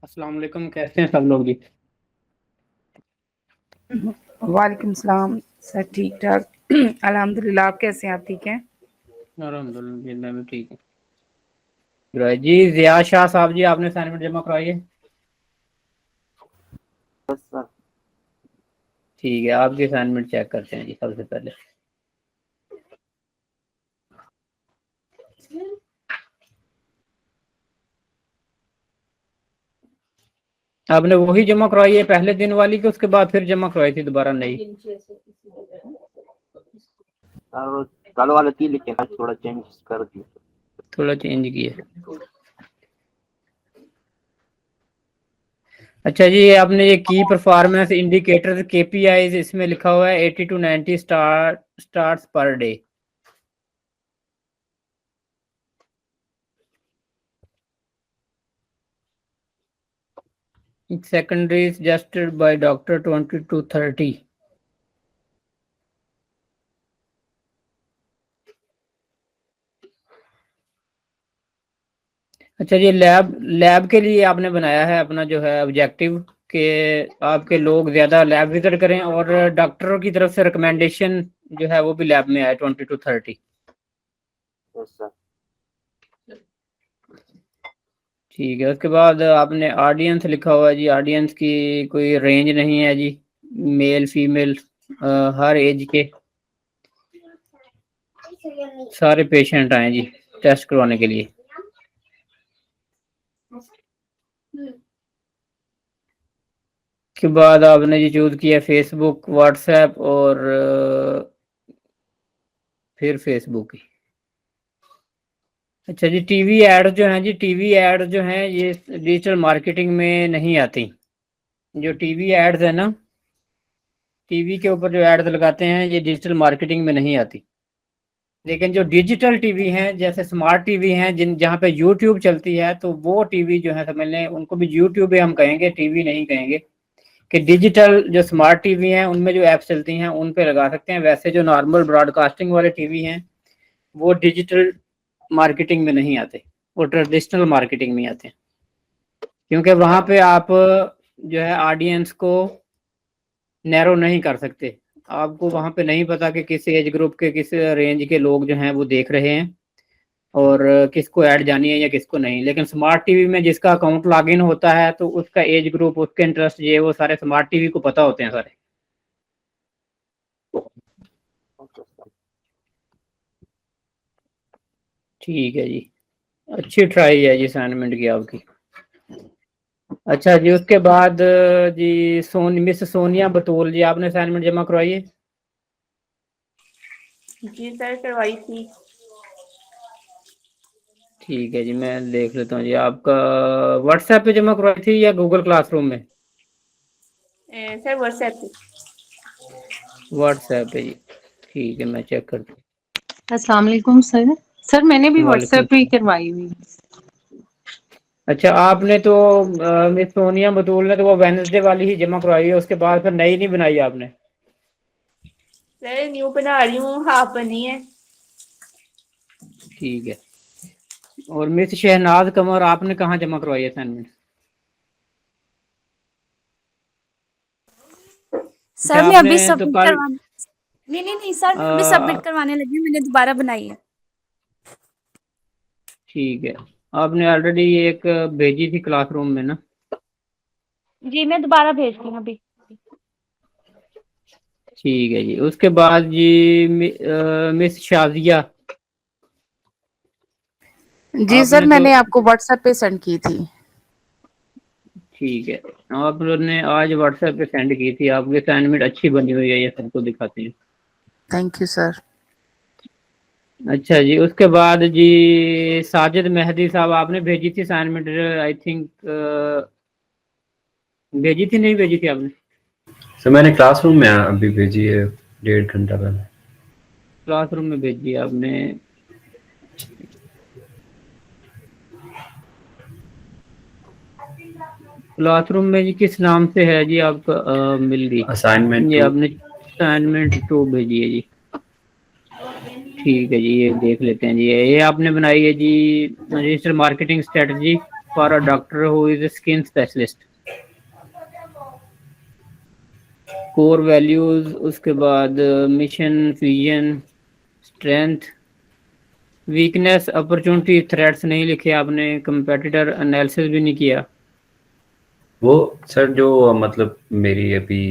अस्सलाम वालेकुम, कैसे हैं सब लोग जी। वालेकुम सलाम सर, ठीक ठाक अल्हम्दुलिल्लाह। आप कैसे हैं? आप ठीक हैं? अल्हम्दुलिल्लाह मैं भी ठीक हूँ जी। जिया शाह साहब जी, आपने असाइनमेंट जमा करवाई है? बस सर। ठीक है, आपकी असाइनमेंट चेक करते हैं जी सबसे पहले। आपने वही जमा करवाई है पहले दिन वाली के उसके बाद फिर जमा करवाई थी दोबारा नई? और कल वाला थी लेकिन आज थोड़ा चेंज कर दिया। थोड़ा चेंज किया। अच्छा जी, आपने ये की परफॉर्मेंस इंडिकेटर केपीआईज इसमें लिखा हुआ है 80 to 90 starts per day. Secondary suggested by doctor 20 to 30। अच्छा जी, लैब लैब के लिए आपने बनाया है अपना जो है ऑब्जेक्टिव कि आपके लोग ज्यादा लैब विजिट करें और डॉक्टरों की तरफ से रिकमेंडेशन जो है वो भी लैब में आए 20 to 30। Yes sir. ठीक है, उसके बाद आपने ऑडियंस लिखा हुआ है जी। ऑडियंस की कोई रेंज नहीं है जी, मेल फीमेल हर एज के सारे पेशेंट आए जी टेस्ट करवाने के लिए। के बाद आपने जी चूज किया फेसबुक, व्हाट्सएप और फिर फेसबुक ही। अच्छा जी, टीवी एड जो है जी, टीवी एड जो है ये डिजिटल मार्केटिंग में नहीं आती। जो टीवी एड्स है ना, टीवी के ऊपर जो एड्स लगाते हैं ये डिजिटल मार्केटिंग में नहीं आती। लेकिन जो डिजिटल टीवी हैं जैसे स्मार्ट टीवी हैं जिन जहाँ पे यूट्यूब चलती है, तो वो टीवी जो है समझ लें उनको भी यूट्यूब ही हम कहेंगे, टीवी नहीं कहेंगे। कि डिजिटल जो स्मार्ट टीवी हैं उनमें जो ऐप्स चलती हैं उन पे लगा सकते हैं। वैसे जो नॉर्मल ब्रॉडकास्टिंग वाले टीवी हैं वो डिजिटल मार्केटिंग में नहीं आते, वो ट्रेडिशनल मार्केटिंग में आते हैं। क्योंकि वहां पे आप जो है ऑडियंस को नैरो नहीं कर सकते। आपको वहां पे नहीं पता कि किस एज ग्रुप के किस रेंज के लोग जो हैं वो देख रहे हैं और किसको ऐड जानी है या किसको नहीं। लेकिन स्मार्ट टीवी में जिसका अकाउंट लॉगिन होता है तो उसका एज ग्रुप, उसके इंटरेस्ट, ये वो सारे स्मार्ट टीवी को पता होते हैं सारे। Okay sir. ठीक है जी, अच्छी ट्राई है जी असाइनमेंट की आपकी। अच्छा जी, उसके बाद जी मिस सोनिया बतूल जी, आपने असाइनमेंट जमा करवाई है? जी सर, करवाई थी। ठीक है जी, मैं देख लेता हूँ जी। आपका व्हाट्सएप पे जमा करवाई थी या गूगल क्लासरूम में? सर व्हाट्सएप पे। व्हाट्सएप पे जी, ठीक है मैं चेक करता हूँ। अस्सलाम वालेकुम सर। सर मैंने भी वालेकुम। व्हाट्सएप पे ही करवाई हुई। अच्छा, आपने तो मिस सोनिया बतूल ने तो वो वेडनेसडे वाली ही जमा करवाई है, उसके बाद फिर नई नहीं बनाई आपने? सर न्यू बना रही हूँ, हाफ बनी है। ठीक है। और मिस शहनाज कमर, आपने कहाँ जमा करवाई है असाइनमेंट? अच्छा, सर मैं आपने अभी तो सबमिट कल करवाने नहीं सर, मैं अभी सबमिट अ, करवाने लगी हूँ, मैंने दोबारा बनाई है। ठीक है, आपने ऑलरेडी एक भेजी थी क्लासरूम में ना? जी मैं दोबारा भेज रही हूँ अभी। ठीक है जी, उसके बाद जी मिस शाजिया, जी सर, आपने तो मैंने आपको व्हाट्सएप पे सेंड की थी। ठीक है, आप लोगों ने आज व्हाट्सएप पे सेंड की थी। आपकी असाइनमेंट अच्छी बनी हुई है, ये सबको दिखाते हैं। Thank you sir. अच्छा जी, उसके बाद जी साजिद मेहदी साहब, आपने भेजी थी असाइनमेंट आई थिंक, भेजी थी नहीं भेजी थी आपने? सर मैंने क्लासरूम में अभी भेजी है 1.5 घंटा पहले। क्लासरूम में भेजी है आपने? क्लासरूम में जी किस नाम से है जी आपका? मिल गई असाइनमेंट ये 2। आपने असाइनमेंट 2 भेजी है जी। ठीक है जी, ये देख लेते हैं जी। ये आपने बनाई है जी digital marketing strategy for a doctor who is a skin specialist. Core values, उसके बाद mission, vision, strength, weakness, opportunity, threats नहीं लिखे आपने, कंपेटिटर एनालिसिस भी नहीं किया। वो सर जो मतलब मेरी अभी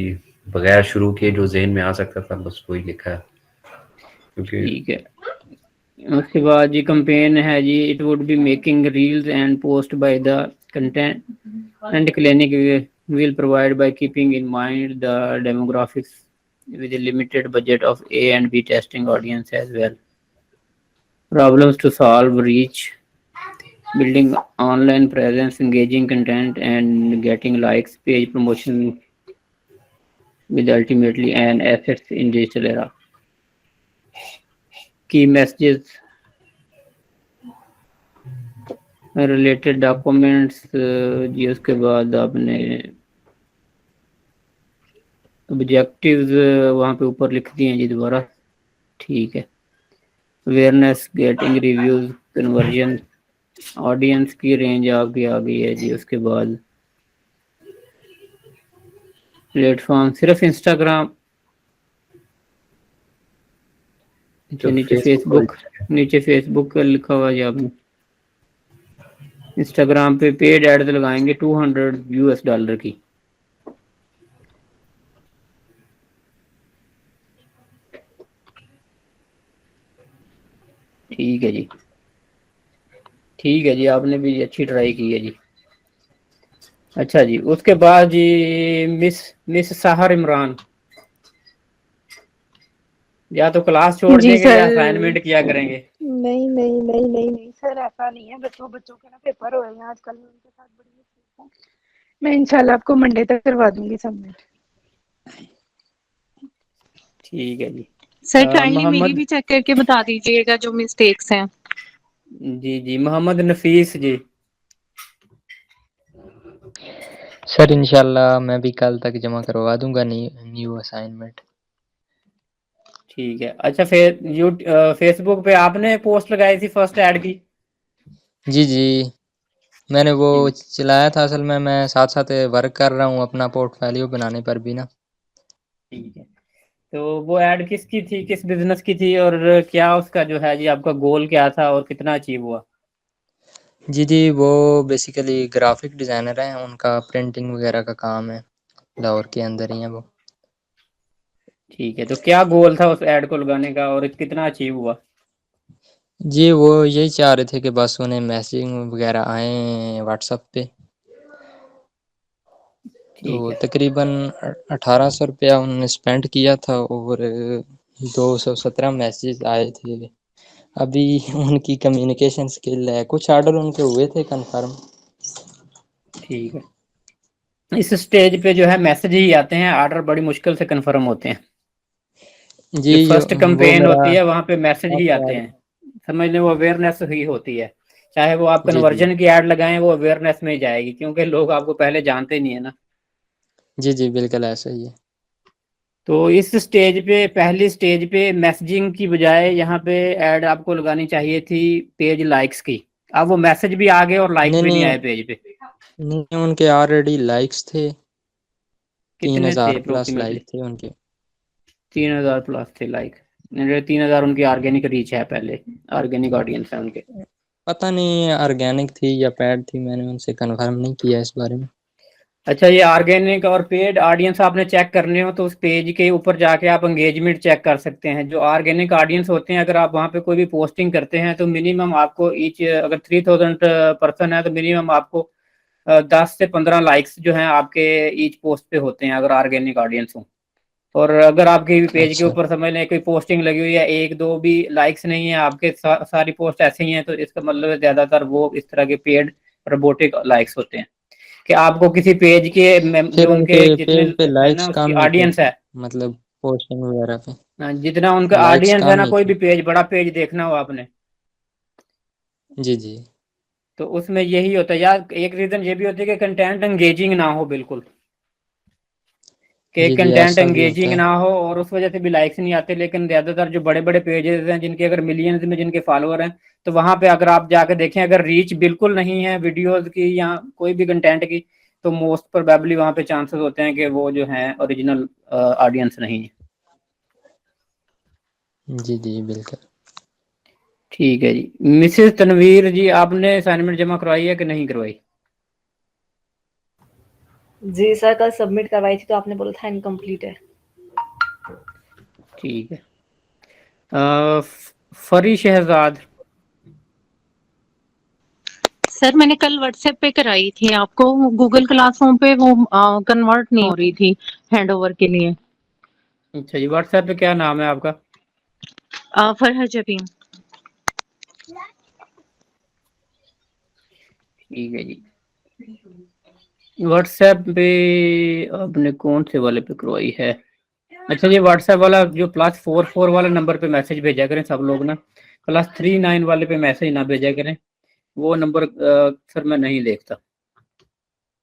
बगैर शुरू किए जो ज़हन में आ सकता था बस वही लिखा है, क्योंकि ठीक है। उसके बाद जी कंपेन है जी, it would be making reels and post by the content and clinic will provide by keeping in mind the demographics with a limited budget of A and B testing audience as well. Problems to solve: reach, building online presence, engaging content, and getting likes, page promotion with ultimately an assets in digital era. Key messages, related documents जी, उसके बाद आपने objectives वहाँ पे ऊपर लिख दिए हैं जी दोबारा। ठीक है। Awareness, getting reviews, conversion, audience की रेंज आपकी आ गई है जी। उसके बाद प्लेटफॉर्म सिर्फ इंस्टाग्राम, तो नीचे फेसबुक, नीचे फेसबुक का लिखा हुआ है आपने। इंस्टाग्राम पे पेड एड्स लगाएंगे $200 की। ठीक है जी, ठीक है जी, आपने भी अच्छी ट्राई की है जी। अच्छा जी, उसके बाद जी मिस मिस साहर इमरान, या तो क्लास छोड़ जी देंगे सर। या असाइनमेंट किया करेंगे। नहीं नहीं नहीं नहीं नहीं सर, ऐसा नहीं है। बच्चों बच्चों के ना पेपर हो रहे हैं आजकल, मैं उनके साथ बड़ी मसरूफ हूँ। मैं इंशाल्लाह आपको मंडे तक करवा दूंगी सबमिट। ठीक है जी। सर काइंडली मेरी मोहम्मद, भी चेक करके बता दीजिएगा जो मिस्टेक्स हैं। जी जी, मोहम्मद नफीस जी। सर इंशाल्लाह मैं भी कल तक जमा करवा दूंगा न्यू असाइनमेंट। ठीक है। अच्छा, फिर फेसबुक पे आपने पोस्ट लगाई थी फर्स्ट ऐड की? जी जी, मैंने वो ठीक चलाया था। असल में मैं साथ साथ वर्क कर रहा हूँ अपना पोर्टफोलियो बनाने पर भी ना। ठीक है। तो वो ऐड किसकी थी, किस बिजनेस की थी, और क्या उसका जो है जी आपका गोल क्या था और कितना अचीव हुआ? जी जी, वो बेसिकली ग्राफिक डिज़ाइनर हैं, उनका प्रिंटिंग वगैरह का काम है, लाहौर के अंदर ही है वो। ठीक है। तो क्या गोल था उस ऐड को लगाने का और कितना अचीव हुआ? जी वो यही चाह रहे थे कि बस उन्हें मैसेजिंग वगैरह आए व्हाट्सएप पे। तो ठीक है। तकरीबन 1800 रुपया उन्होंने स्पेंड किया था और 217 मैसेज आए थे। अभी उनकी कम्युनिकेशन स्किल है, कुछ ऑर्डर उनके हुए थे कंफर्म। ठीक है। इस स्टेज पे जो है मैसेज ही आते हैं, ऑर्डर बड़ी मुश्किल से कंफर्म होते हैं। जी जो फर्स्ट वो कंपेन मेरा होती है वहां पे मैसेज ही फर्स्ट आते ऐड। हैं। समझ लें वो अवेयरनेस ही होती है। चाहे वो आप जी जी कन्वर्जन की ऐड लगाएं, वो अवेयरनेस में ही जाएगी, क्योंकि लोग आपको पहले जानते नहीं है ना। जी जी, बिल्कुल ऐसा ही है। तो इस स्टेज पे, पहली स्टेज पे मैसेजिंग की बजाय यहाँ पे ऐड आपको लगानी चाहिए थी पेज लाइक्स की। अब वो मैसेज भी आ गए और लाइक नहीं भी नहीं नहीं आए पेज पे। नहीं, उनके ऑलरेडी लाइक्स थे, तीन कितने थे हजार प्लस अप्रोक्सीमेटली? लाइक थे उनके। 3000 प्लस थे लाइक। 3000 उनकी ऑर्गेनिक रीच है, पहले ऑर्गेनिक ऑडियंस है उनके। पता नहीं ऑर्गेनिक थी या पैड थी, मैंने उनसे कंफर्म नहीं किया इस बारे में। अच्छा, ये ऑर्गेनिक और पेड ऑडियंस आपने चेक करने हो तो उस पेज के ऊपर जाके आप एंगेजमेंट चेक कर सकते हैं। जो ऑर्गेनिक ऑडियंस होते हैं, अगर आप वहाँ पे कोई भी पोस्टिंग करते हैं तो मिनिमम आपको ईच, अगर 3000 पर्सन है तो मिनिमम आपको 10 से 15 लाइक्स जो हैं आपके ईच पोस्ट पे होते हैं, अगर ऑर्गेनिक ऑडियंस हो। और अगर आपके पेज के अच्छा ऊपर समझ लें कोई पोस्टिंग लगी हुई है, एक दो भी लाइक्स नहीं है आपके, सारी पोस्ट ऐसे ही हैं, तो इसका मतलब है ज्यादातर वो इस तरह के पेड रोबोटिक लाइक्स होते हैं। कि आपको किसी पेज के फिर जो उनके उनके जितने पेज पे है ना लाइक्स उसकी कम ही थे, ऑडियंस है, मतलब पोस्टिंग वगैरह पे जितना उनका लाइक्स ऑडियंस है कम ना, ही कोई थे। भी पेज, बड़ा पेज देखना हो आपने, जी जी तो उसमें यही होता है। या एक रीजन ये भी होती है कि कंटेंट एंगेजिंग ना हो बिल्कुल। कि जी जी, कंटेंट ऐसा भी होता एंगेजिंग है। ना हो और उस वजह से भी लाइक्स नहीं आते। लेकिन ज्यादातर जो बड़े बड़े पेजेस हैं जिनके अगर मिलियंस में जिनके फॉलोअर हैं, तो वहां पे अगर आप जाके देखें, अगर रीच बिल्कुल नहीं है वीडियोस की या कोई भी कंटेंट की, तो मोस्ट प्रोबेबली वहां पे चांसेस होते हैं कि वो जो है ओरिजिनल ऑडियंस नहीं है। जी जी बिल्कुल। ठीक है जी। मिसेस तनवीर जी, आपने असाइनमेंट जमा करवाई है कि नहीं करवाई? जी सर, कल सबमिट करवाई थी तो आपने बोला था इनकम्प्लीट है। ठीक है। फरी शहजाद। सर मैंने कल व्हाट्सएप पे कराई थी आपको, गूगल क्लासरूम पे वो कन्वर्ट नहीं हो रही थी हैंडओवर के लिए। अच्छा जी, व्हाट्सएप पे क्या नाम है आपका? फरहत जबीन। ठीक है जी। व्हाट्सएप पे आपने कौन से वाले पे करवाई है? अच्छा जी, व्हाट्सएप वाला जो +44 वाला नंबर पे मैसेज भेजा करें सब लोग ना, +39 वाले पे मैसेज ना भेजा करें। वो नंबर सर मैं नहीं देखता।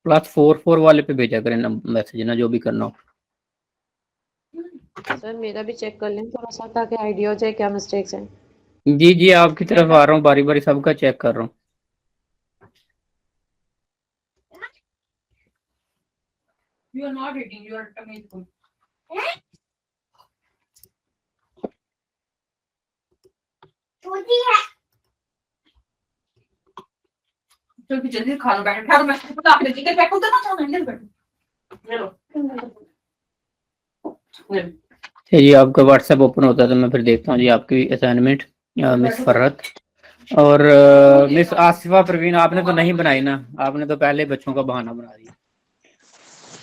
+44 वाले पे भेजा करें मैसेज ना, जो भी करना हो। सर मेरा भी चेक कर लें थोड़ा सा, ताकि आइडिया हो जाए क्या मिस्टेक्स हैं। जी जी, आपकी तरफ आ रहा हूँ, बारी बारी सबका चेक कर रहा हूँ। You are not eating, you are amazing. तो जल्दी खा लो, बैठो मैं पता आपने टिकट बैठो तो ना तो अंदर बैठो। ले लो। जी, आपका व्हाट्सएप ओपन होता है तो मैं फिर देखता हूँ जी आपकी असाइनमेंट। मिस फरहत और मिस आसिफा परवीन, आपने तो नहीं बनाई ना, आपने तो पहले बच्चों का बहाना बना दिया।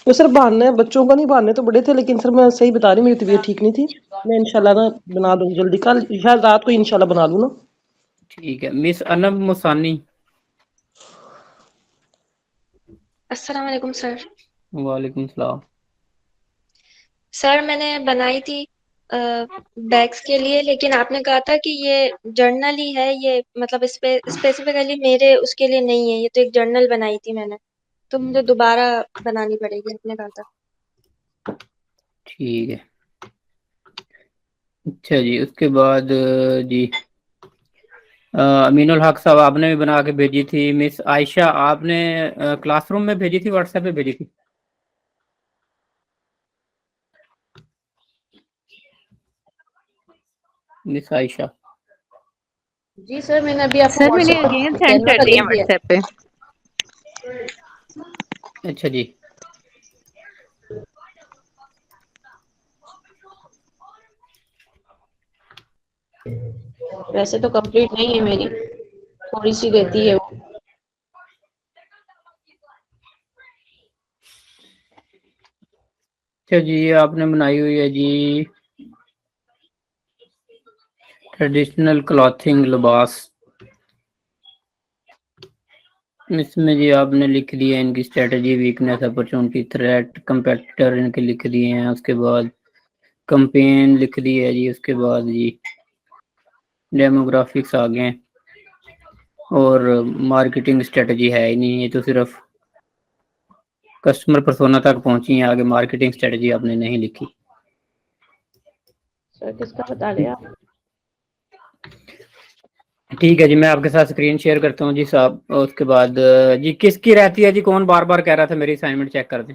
तो सर बहाने बच्चों का नहीं, बहाने तो बड़े थे, लेकिन सर मैं सही बता रही, मेरी तबीयत ठीक नहीं थी। मैं इंशाल्लाह ना बना दूँ जल्दी, कल शायद रात को इंशाल्लाह बना लूँ ना। ठीक है। मिस अनब मुसानी। अस्सलाम वालेकुम सर। वालेकुम सलाम। सर मैंने बनाई थी बैग्स के लिए, लेकिन आपने कहा था कि ये जर्नल ही है, ये मतलब स्पेसिफिकली मेरे उसके लिए नहीं है, ये तो एक जर्नल बनाई थी मैंने, तो मुझे दोबारा बनानी पड़ेगी, आपने कहा था। ठीक है। अच्छा जी, उसके बाद जी अमीनुल हक साहब आपने भी बना के भेजी थी। मिस आयशा आपने क्लासरूम में भेजी थी, व्हाट्सएप पे भेजी थी? मिस आयशा। जी सर, मैंने अभी आपको सर मैंने व्हाट्सएप अगेन पर सेंड कैनवा कर का दिया लिंक दिया। व्हाट्सएप पे। अच्छा जी। वैसे तो कंप्लीट नहीं है मेरी, थोड़ी सी रहती है वो। अच्छा जी, ये आपने बनाई हुई है जी ट्रेडिशनल क्लॉथिंग, लिबास। इसमें जी आपने लिख दिया इनकी strategy, weakness, opportunity, threat, competitor इनके लिख दिए हैं। उसके बाद कंपेन लिख दी है जी। उसके बाद जी डेमोग्राफिक्स आ गए, और मार्केटिंग स्ट्रेटजी है ही नहीं, ये तो सिर्फ कस्टमर पर्सोना तक पहुंची है, आगे मार्केटिंग स्ट्रेटजी आपने नहीं लिखी। सर किसका बता रहे आप? ठीक है जी, मैं आपके साथ स्क्रीन शेयर करता हूँ जी साहब। उसके बाद जी किसकी रहती है जी, कौन बार बार कह रहा था मेरी असाइनमेंट चेक कर दें?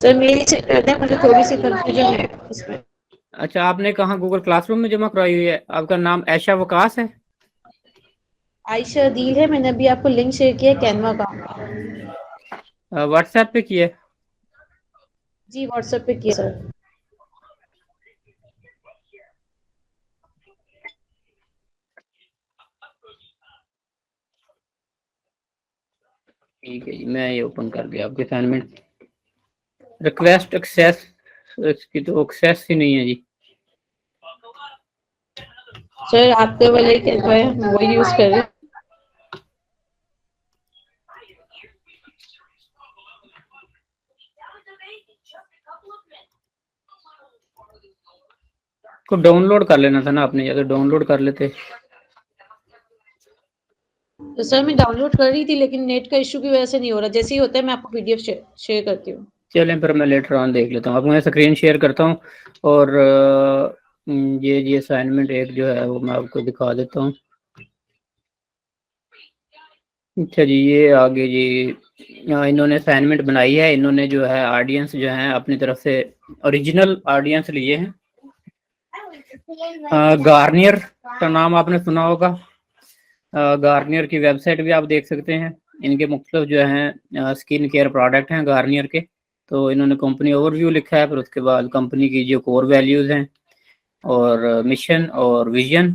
सर मेरी चेक करते हैं, मुझे थोड़ी सी कंफ्यूजन है इसमें। अच्छा, आपने कहाँ गूगल क्लासरूम में जमा करवाई हुई है? आपका नाम ऐशा वकास है? आयशा अदील है, मैंने अभी आपको लिंक शेयर किया है कैनवा का। व्हाट्सएप पे किया है? जी व्हाट्सएप पे किया सर। ठीक है जी, मैं ये ओपन कर दिया आपके असाइनमेंट। रिक्वेस्ट एक्सेस, इसकी तो एक्सेस ही नहीं है जी। सर आपके वाले कैनवा है, वही यूज कर रहे हैं। को डाउनलोड कर लेना था ना आपने, या तो डाउनलोड कर लेते। तो सर मैं डाउनलोड कर रही थी, लेकिन नेट का इशू की वजह से नहीं हो रहा। जैसे ही होता है मैं आपको पीडीएफ शेयर करती हूँ। चलें फिर मैं लेटर ऑन देख लेता हूँ। अब मैं स्क्रीन शेयर करता हूँ और ये असाइनमेंट एक जो है वो मैं आपको दिखा देता हूँ। अच्छा जी, ये आगे जी इन्होंने असाइनमेंट बनाई है। इन्होंने जो है ऑडियंस जो है अपनी तरफ से ओरिजिनल ऑडियंस लिए हैं। गार्नियर का नाम आपने सुना होगा। गार्नियर की वेबसाइट भी आप देख सकते हैं। इनके मुख्तलिफ जो हैं स्किन केयर प्रोडक्ट हैं गार्नियर के। तो इन्होंने कंपनी ओवरव्यू लिखा है, फिर उसके बाद कंपनी की जो कोर वैल्यूज़ हैं और मिशन और विजन,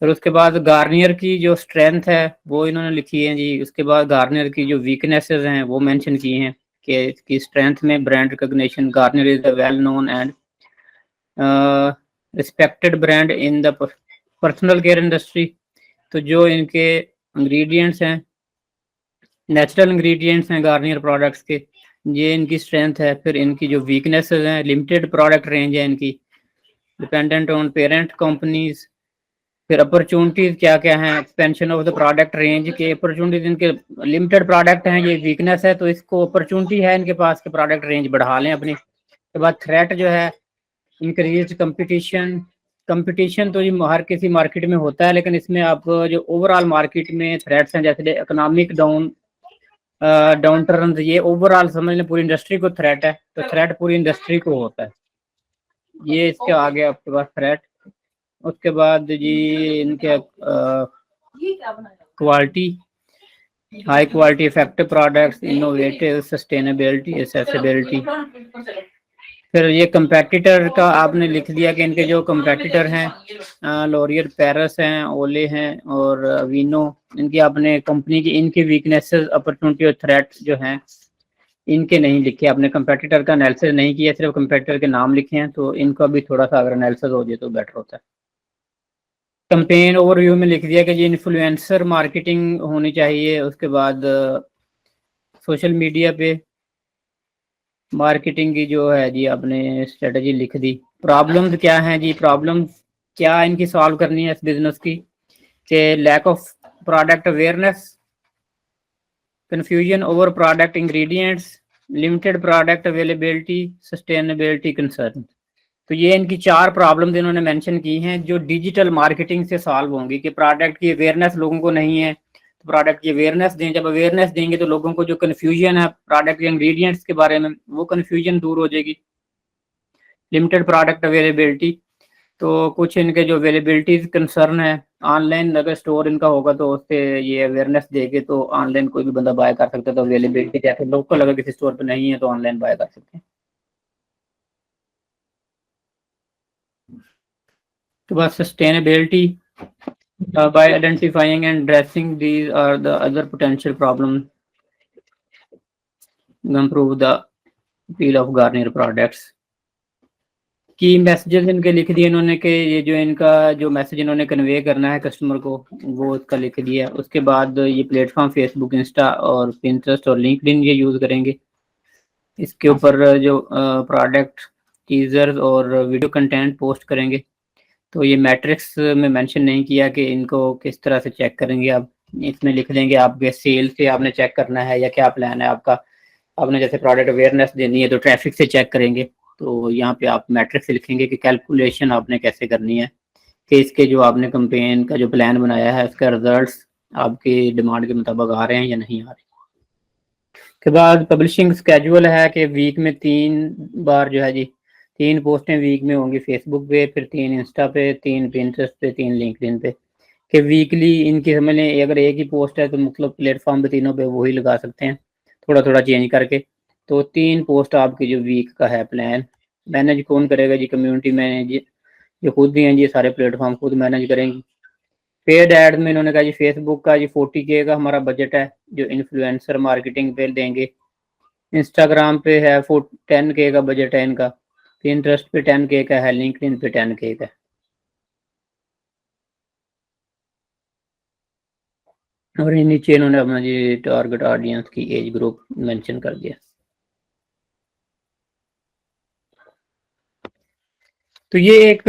फिर उसके बाद गार्नियर की जो स्ट्रेंथ है वो इन्होंने लिखी है जी। उसके बाद गार्नियर की जो वीकनेसेस हैं वो मेंशन की हैं कि स्ट्रेंथ में brand recognition, Garnier is the well known and respected brand in the personal care industry. तो जो इनके इंग्रेडिएंट्स हैं, नेचुरल इंग्रेडिएंट्स हैं गार्नियर प्रोडक्ट्स के, ये इनकी स्ट्रेंथ है। फिर इनकी जो वीकनेसेस हैं, लिमिटेड प्रोडक्ट रेंज है इनकी, डिपेंडेंट ऑन पेरेंट कंपनीज। फिर अपॉर्चुनिटीज क्या क्या हैं, expansion of the product range के अपॉर्चुनिटीज, इनके लिमिटेड प्रोडक्ट हैं, ये वीकनेस है। तो इसको अपॉर्चुनिटी है इनके पास कि प्रोडक्ट रेंज बढ़ा लें अपनी। उसके बाद थ्रेट जो है, इंक्रीज कंपटीशन। कंपटीशन तो ये हर किसी मार्केट में होता है, लेकिन इसमें आप जो ओवरऑल मार्केट में थ्रेट्स हैं, जैसे इकोनॉमिक डाउन टर्न, ये ओवरऑल समझ लें पूरी इंडस्ट्री को थ्रेट है। तो थ्रेट पूरी इंडस्ट्री को होता है। ये इसके आगे आपके पास थ्रेट। उसके बाद जी इनके quality, high quality effective products, innovative, sustainability, accessibility. फिर ये कंपेटिटर का आपने लिख दिया कि इनके जो कंपेटिटर हैं लॉरियल पेरिस हैं, ओले हैं और वीनो। इनकी आपने कंपनी की इनकी वीकनेसेस, अपॉर्चुनिटी और थ्रेट जो हैं इनके नहीं लिखे। आपने कंपेटिटर का एनालिसिस नहीं किया, सिर्फ कंपेटिटर के नाम लिखे हैं। तो इनका भी थोड़ा सा अगर एनालिसिस हो जाए तो बेटर होता है। कैंपेन ओवरव्यू में लिख दिया कि जी इन्फ्लुएंसर मार्केटिंग होनी चाहिए। उसके बाद सोशल मीडिया पे मार्केटिंग की जो है जी आपने स्ट्रेटजी लिख दी। प्रॉब्लम्स क्या हैं जी, प्रॉब्लम्स क्या इनकी सॉल्व करनी है इस बिजनेस की, कि lack of product awareness, confusion over product ingredients, limited product availability, sustainability concern। तो ये इनकी 4 प्रॉब्लम्स इन्होंने मेंशन की हैं जो डिजिटल मार्केटिंग से सॉल्व होंगी। कि प्रोडक्ट की अवेयरनेस लोगों को नहीं है, तो प्रोडक्ट की अवेयरनेस दें। जब अवेयरनेस देंगे तो लोगों को जो कन्फ्यूजन है प्रोडक्ट के इंग्रेडिएंट्स के बारे में, वो कन्फ्यूजन दूर हो जाएगी। लिमिटेड प्रोडक्ट अवेलेबिलिटी, तो कुछ इनके जो अवेलेबिलिटीज कंसर्न है, ऑनलाइन अगर स्टोर इनका होगा तो उससे ये अवेयरनेस देके तो ऑनलाइन कोई भी बंदा बाय कर सकता है। तो अवेलेबिलिटी जैसे लोकल अगर किसी स्टोर पे नहीं है तो ऑनलाइन बाय कर सकते हैं। तो बस sustainability, by identifying and addressing these are the other potential problem, improve the appeal of Garnier products. Key messages इनके लिख दिए इन्होंने कि ये जो इनका जो मैसेज इन्होंने कन्वे करना है कस्टमर को वो इसका लिख दिया। उसके बाद ये प्लेटफॉर्म फेसबुक, इंस्टा और पिंटरेस्ट और लिंक्डइन ये यूज़ करेंगे। इसके ऊपर जो प्रोडक्ट टीजर्स और वीडियो कंटेंट पोस्ट करेंगे। तो ये मैट्रिक्स में मेंशन नहीं किया कि इनको किस तरह से चेक करेंगे। आप इसमें लिख देंगे आपके सेल से आपने चेक करना है या क्या प्लान है आपका। आपने जैसे प्रोडक्ट अवेयरनेस देनी है तो ट्रैफिक से चेक करेंगे। तो यहाँ पे आप मैट्रिक्स लिखेंगे कि कैलकुलेशन आपने कैसे करनी है कि इसके जो आपने कैंपेन का जो प्लान बनाया है उसका रिजल्ट्स आपकी डिमांड के मुताबिक आ रहे हैं या नहीं आ रहे। के बाद पब्लिशिंग स्केड्यूल है कि वीक में 3 बार जो है जी 3 पोस्टें वीक में होंगी फेसबुक पे, फिर 3 इंस्टा पे, 3 पिंटरेस्ट पे, 3 लिंक्डइन पे। कि वीकली इनकी समझ लें अगर एक ही पोस्ट है तो मतलब प्लेटफॉर्म पे तीनों पे वही लगा सकते हैं, थोड़ा थोड़ा चेंज करके। तो 3 पोस्ट आपकी जो वीक का है प्लान। मैनेज कौन करेगा जी, कम्युनिटी मैनेज जो खुद ही हैं जी, सारे प्लेटफॉर्म खुद मैनेज करेंगी। पेड एड में इन्होंने कहा जी फेसबुक का जी 40K का हमारा बजट है जो इन्फ्लुएंसर मार्केटिंग पे देंगे। इंस्टाग्राम पे है 10K का बजट है इनका, पिंटरेस्ट पे 10K का है, लिंक्डइन पे 10K का। और नीचे इन्होंने अपना जी टारगेट ऑडियंस की एज ग्रुप मेंशन कर दिया। तो ये एक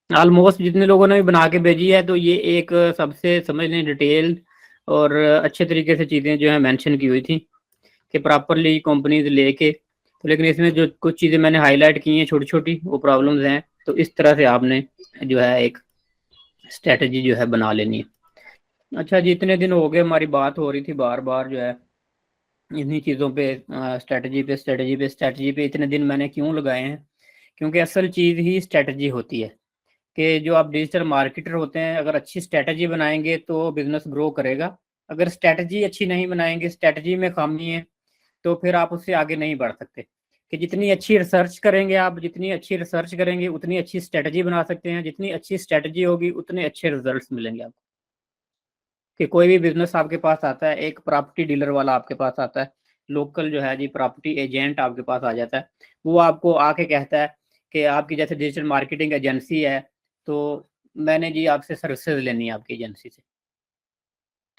ऑलमोस्ट जितने लोगों ने भी बना के भेजी है तो ये एक सबसे समझ लें डिटेल्ड और अच्छे तरीके से चीज़ें जो है मेंशन की हुई थी कि प्रॉपरली कंपनीज लेके, तो लेकिन इसमें जो कुछ चीज़ें मैंने हाईलाइट की हैं छोटी छोटी, वो प्रॉब्लम्स हैं। तो इस तरह से आपने जो है एक स्ट्रेटजी जो है बना लेनी है। अच्छा जी, इतने दिन हो गए हमारी बात हो रही थी बार बार जो है इन्हीं चीज़ों पे, स्ट्रेटजी पे इतने दिन मैंने क्यों लगाए हैं? क्योंकि असल चीज़ ही स्ट्रेटजी होती है कि जो आप डिजिटल मार्केटर होते हैं, अगर अच्छी स्ट्रेटजी बनाएंगे तो बिजनेस ग्रो करेगा। अगर स्ट्रेटजी अच्छी नहीं बनाएंगे, स्ट्रेटजी में खामी है, तो फिर आप उससे आगे नहीं बढ़ सकते। कि जितनी अच्छी रिसर्च करेंगे आप, जितनी अच्छी रिसर्च करेंगे उतनी अच्छी स्ट्रेटजी बना सकते हैं, जितनी अच्छी स्ट्रेटजी होगी उतने अच्छे रिजल्ट्स मिलेंगे आपको। कि कोई भी बिजनेस आपके पास आता है, एक प्रॉपर्टी डीलर वाला आपके पास आता है, लोकल जो है जी प्रॉपर्टी एजेंट आपके पास आ जाता है, वो आपको आके कहता है कि आपकी जैसे डिजिटल मार्केटिंग एजेंसी है, तो मैंने जी आपसे सर्विसेज लेनी है आपकी एजेंसी से।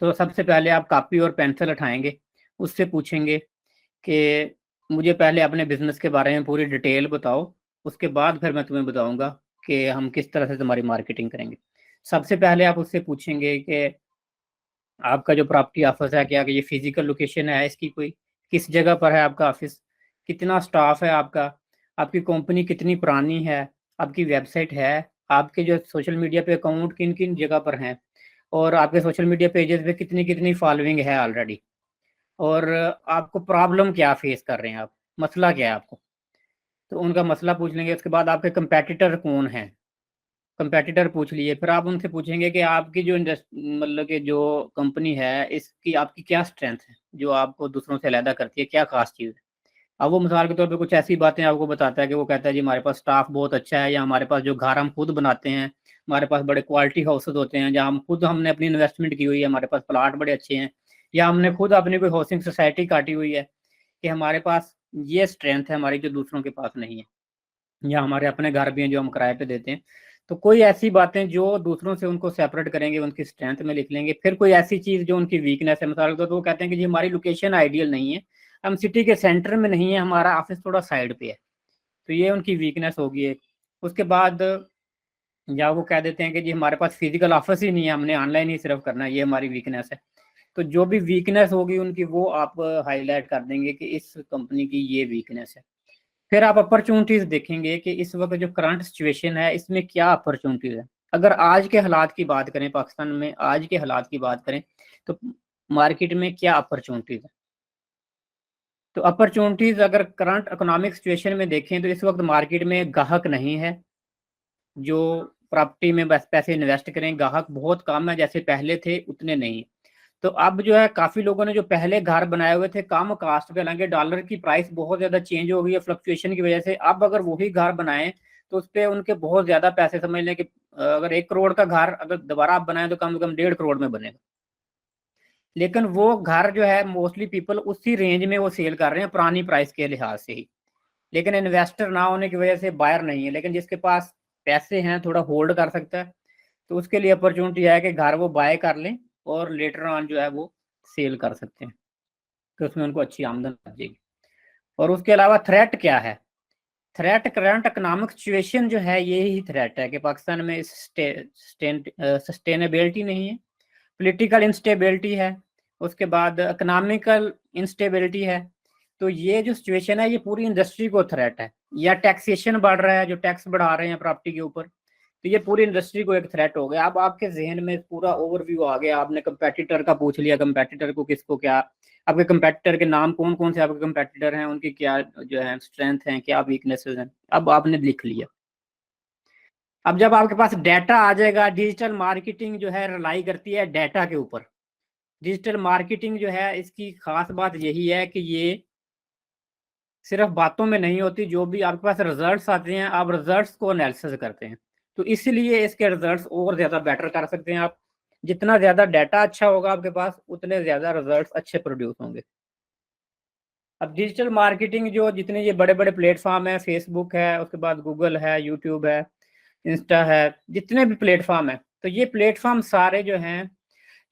तो सबसे पहले आप कॉपी और पेंसिल उठाएंगे, उससे पूछेंगे कि मुझे पहले अपने बिजनेस के बारे में पूरी डिटेल बताओ, उसके बाद फिर मैं तुम्हें बताऊंगा कि हम किस तरह से तुम्हारी मार्केटिंग करेंगे। सबसे पहले आप उससे पूछेंगे कि आपका जो प्रॉपर्टी ऑफिस है, क्या ये फिजिकल लोकेशन है इसकी, कोई किस जगह पर है आपका ऑफिस, कितना स्टाफ है आपका, आपकी कंपनी कितनी पुरानी है, आपकी वेबसाइट है, आपके जो सोशल मीडिया पे अकाउंट किन किन जगह पर हैं, और आपके सोशल मीडिया पेजेस पे कितनी कितनी फॉलोइंग है ऑलरेडी, और आपको प्रॉब्लम क्या फेस कर रहे हैं आप, मसला क्या है आपको। तो उनका मसला पूछ लेंगे। उसके बाद आपके कंपेटिटर कौन हैं, कंपेटिटर पूछ लिए। फिर आप उनसे पूछेंगे कि आपकी जो मतलब कि जो कंपनी है इसकी आपकी क्या स्ट्रेंथ है जो आपको दूसरों से अलहदा करती है, क्या खास चीज़ है। अब वो मिसाल के तौर पे कुछ ऐसी बातें आपको बताता है कि वो कहता है जी हमारे पास स्टाफ बहुत अच्छा है, या हमारे पास जो घर हम खुद बनाते हैं, हमारे पास बड़े क्वालिटी हाउसेज होते हैं जहाँ हम खुद, हमने अपनी इन्वेस्टमेंट की हुई है, हमारे पास प्लाट बड़े अच्छे हैं, या हमने खुद अपनी कोई हाउसिंग सोसाइटी काटी हुई है, कि हमारे पास ये स्ट्रेंथ है हमारी जो दूसरों के पास नहीं है, या हमारे अपने घर भी हैं जो हम किराए पे देते हैं। तो कोई ऐसी बातें जो दूसरों से उनको सेपरेट करेंगे, उनकी स्ट्रेंथ में लिख लेंगे। फिर कोई ऐसी चीज़ जो उनकी वीकनेस है, मिसाल के तौर पर वो कहते हैं कि जी हमारी लोकेशन आइडियल नहीं है, हम सिटी के सेंटर में नहीं है, हमारा ऑफिस थोड़ा साइड पे है, तो ये उनकी वीकनेस होगी एक। उसके बाद या वो कह देते हैं कि जी हमारे पास फिजिकल ऑफिस ही नहीं है, हमने ऑनलाइन ही सिर्फ करना है, ये हमारी वीकनेस है। तो जो भी वीकनेस होगी उनकी वो आप हाईलाइट कर देंगे कि इस कंपनी की ये वीकनेस है। फिर आप अपॉर्चुनिटीज देखेंगे कि इस वक्त जो करंट सिचुएशन है इसमें क्या अपॉर्चुनिटीज है। अगर आज के हालात की बात करें, पाकिस्तान में आज के हालात की बात करें, तो मार्केट में क्या अपॉर्चुनिटीज है। तो अपॉर्चुनिटीज अगर करंट इकोनॉमिक सिचुएशन में देखें तो इस वक्त मार्केट में ग्राहक नहीं है जो प्रॉपर्टी में बस पैसे इन्वेस्ट करें, ग्राहक बहुत कम है, जैसे पहले थे उतने नहीं। तो अब जो है काफी लोगों ने जो पहले घर बनाए हुए थे कम कास्ट पे, हालांकि डॉलर की प्राइस बहुत ज्यादा चेंज हो गई है फ्लक्चुएशन की वजह से, अब अगर वही घर बनाएं तो उस पर उनके बहुत ज्यादा पैसे, समझ लें कि अगर 1 करोड़ का घर अगर दोबारा आप बनाए तो कम से कम 1.5 करोड़ में बनेगा। लेकिन वो घर जो है मोस्टली पीपल उसी रेंज में वो सेल कर रहे हैं पुरानी प्राइस के लिहाज से ही। लेकिन इन्वेस्टर ना होने की वजह से बायर नहीं है, लेकिन जिसके पास पैसे हैं थोड़ा होल्ड कर सकता है, तो उसके लिए अपॉर्चुनिटी है कि घर वो बाय कर लें और लेटर ऑन जो है वो सेल कर सकते हैं, तो उसमें उनको अच्छी आमदन आ जाएगी। और उसके अलावा थ्रेट क्या है, थ्रेट करंट इकोनॉमिक सिचुएशन जो है यही थ्रेट है कि पाकिस्तान में सस्टेनेबिलिटी नहीं है, पॉलिटिकल इंस्टेबिलिटी है, उसके बाद इकोनॉमिकल इंस्टेबिलिटी है। तो ये जो सिचुएशन है ये पूरी इंडस्ट्री को थ्रेट है। या टैक्सेशन बढ़ रहा है, जो टैक्स बढ़ा रहे हैं प्रॉपर्टी के ऊपर, तो ये पूरी इंडस्ट्री को एक थ्रेट हो गया। अब आपके जहन में पूरा ओवरव्यू आ गया, आपने कंपेटिटर का पूछ लिया, कंपेटिटर को किसको क्या, आपके कंपेटिटर के नाम कौन कौन से आपके कंपेटिटर हैं, उनकी क्या जो है स्ट्रेंथ हैं, क्या वीकनेसेस हैं, अब आपने लिख लिया। अब जब आपके पास डाटा आ जाएगा, डिजिटल मार्केटिंग जो है रिलाई करती है डाटा के ऊपर। डिजिटल मार्केटिंग जो है इसकी खास बात यही है कि ये सिर्फ बातों में नहीं होती, जो भी आपके पास रिजल्ट्स आते हैं आप रिजल्ट्स को एनालिसिस करते हैं, तो इसलिए इसके रिजल्ट्स और ज़्यादा बेटर कर सकते हैं आप। जितना ज़्यादा डाटा अच्छा होगा आपके पास उतने ज़्यादा रिजल्ट्स अच्छे प्रोड्यूस होंगे। अब डिजिटल मार्केटिंग जो जितने ये बड़े बड़े प्लेटफॉर्म है, फेसबुक है, उसके बाद गूगल है, यूट्यूब है, इंस्टा है, जितने भी प्लेटफॉर्म है, तो ये प्लेटफॉर्म सारे जो हैं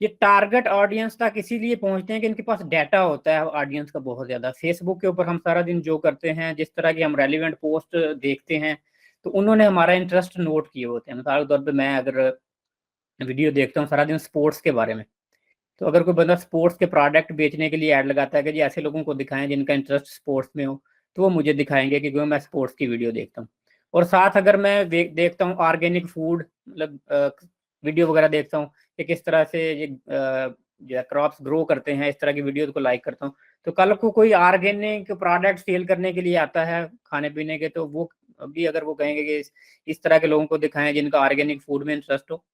ये टारगेट ऑडियंस तक इसीलिए पहुंचते हैं कि इनके पास डाटा होता है ऑडियंस का बहुत ज़्यादा। फेसबुक के ऊपर हम सारा दिन जो करते हैं, जिस तरह की हम रेलिवेंट पोस्ट देखते हैं, तो उन्होंने हमारा इंटरेस्ट नोट किए होते हैं। मिसाल के तौर पर मैं अगर वीडियो देखता हूँ सारा दिन स्पोर्ट्स के बारे में, तो अगर कोई बंदा स्पोर्ट्स के प्रोडक्ट बेचने के लिए ऐड लगाता है कि जी ऐसे लोगों को दिखाएं जिनका इंटरेस्ट स्पोर्ट्स में हो, तो वो मुझे दिखाएंगे क्योंकि मैं स्पोर्ट्स की वीडियो देखता हूँ। और साथ अगर मैं देखता हूँ ऑर्गेनिक फूड मतलब वीडियो वगैरह देखता हूँ कि किस तरह से ये जो क्रॉप्स ग्रो करते हैं, इस तरह की वीडियो को लाइक करता हूँ। तो कल को कोई ऑर्गेनिक प्रोडक्ट सेल करने के लिए आता है खाने पीने के, तो वो अभी अगर वो कहेंगे कि इस तरह के लोगों को दिखाएं जिनका ऑर्गेनिक फूड में इंटरेस्ट हो,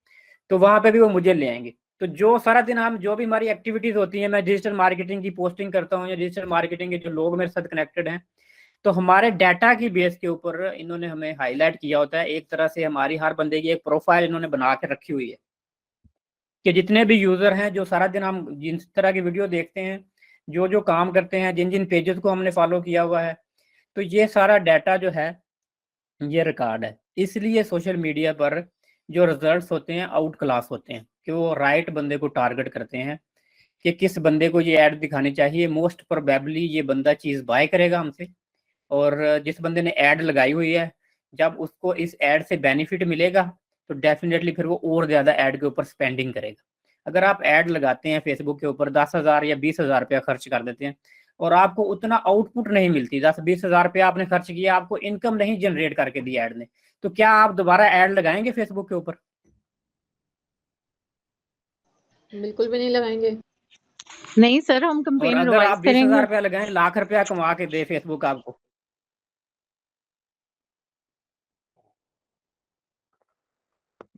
तो वहां पे भी वो मुझे ले आएंगे। तो जो सारा दिन हम जो भी हमारी एक्टिविटीज होती हैं, मैं डिजिटल मार्केटिंग की पोस्टिंग करता हूँ या डिजिटल मार्केटिंग के जो लोग मेरे साथ कनेक्टेड हैं, तो हमारे डाटा की बेस के ऊपर इन्होंने हमें हाईलाइट किया होता है। एक तरह से हमारी हर बंदे की एक प्रोफाइल इन्होंने बना के रखी हुई है कि जितने भी यूजर हैं, जो सारा दिन हम जिस तरह की वीडियो देखते हैं, जो जो काम करते हैं, जिन जिन पेजेस को हमने फॉलो किया हुआ है, तो ये सारा डाटा जो है ये रिकॉर्ड है। इसलिए सोशल मीडिया पर जो रिजल्ट्स होते हैं आउट क्लास होते हैं कि वो राइट बंदे को टारगेट करते हैं कि किस बंदे को ये ऐड दिखानी चाहिए। मोस्ट प्रोबेबली ये बंदा चीज़ बाय करेगा हमसे, और जिस बंदे ने ऐड लगाई हुई है जब उसको इस ऐड से बेनिफिट मिलेगा तो डेफिनेटली फिर वो और ज़्यादा ऐड के ऊपर स्पेंडिंग करेगा। अगर आप ऐड लगाते हैं फेसबुक के ऊपर 10,000 या 20,000 रुपया खर्च कर देते हैं और आपको उतना आउटपुट नहीं मिलती, 10-20,000 रुपया आपने खर्च किया, आपको इनकम नहीं जनरेट करके दी ऐड ने, तो क्या आप दोबारा ऐड लगाएंगे फेसबुक के ऊपर? बिल्कुल भी नहीं लगाएंगे। नहीं सर, हम और कंपेन अगर रिवाइज आप 20,000 करेंगे। रुपया लगाएं, लाख रुपया कमा के दे फेसबुक आपको,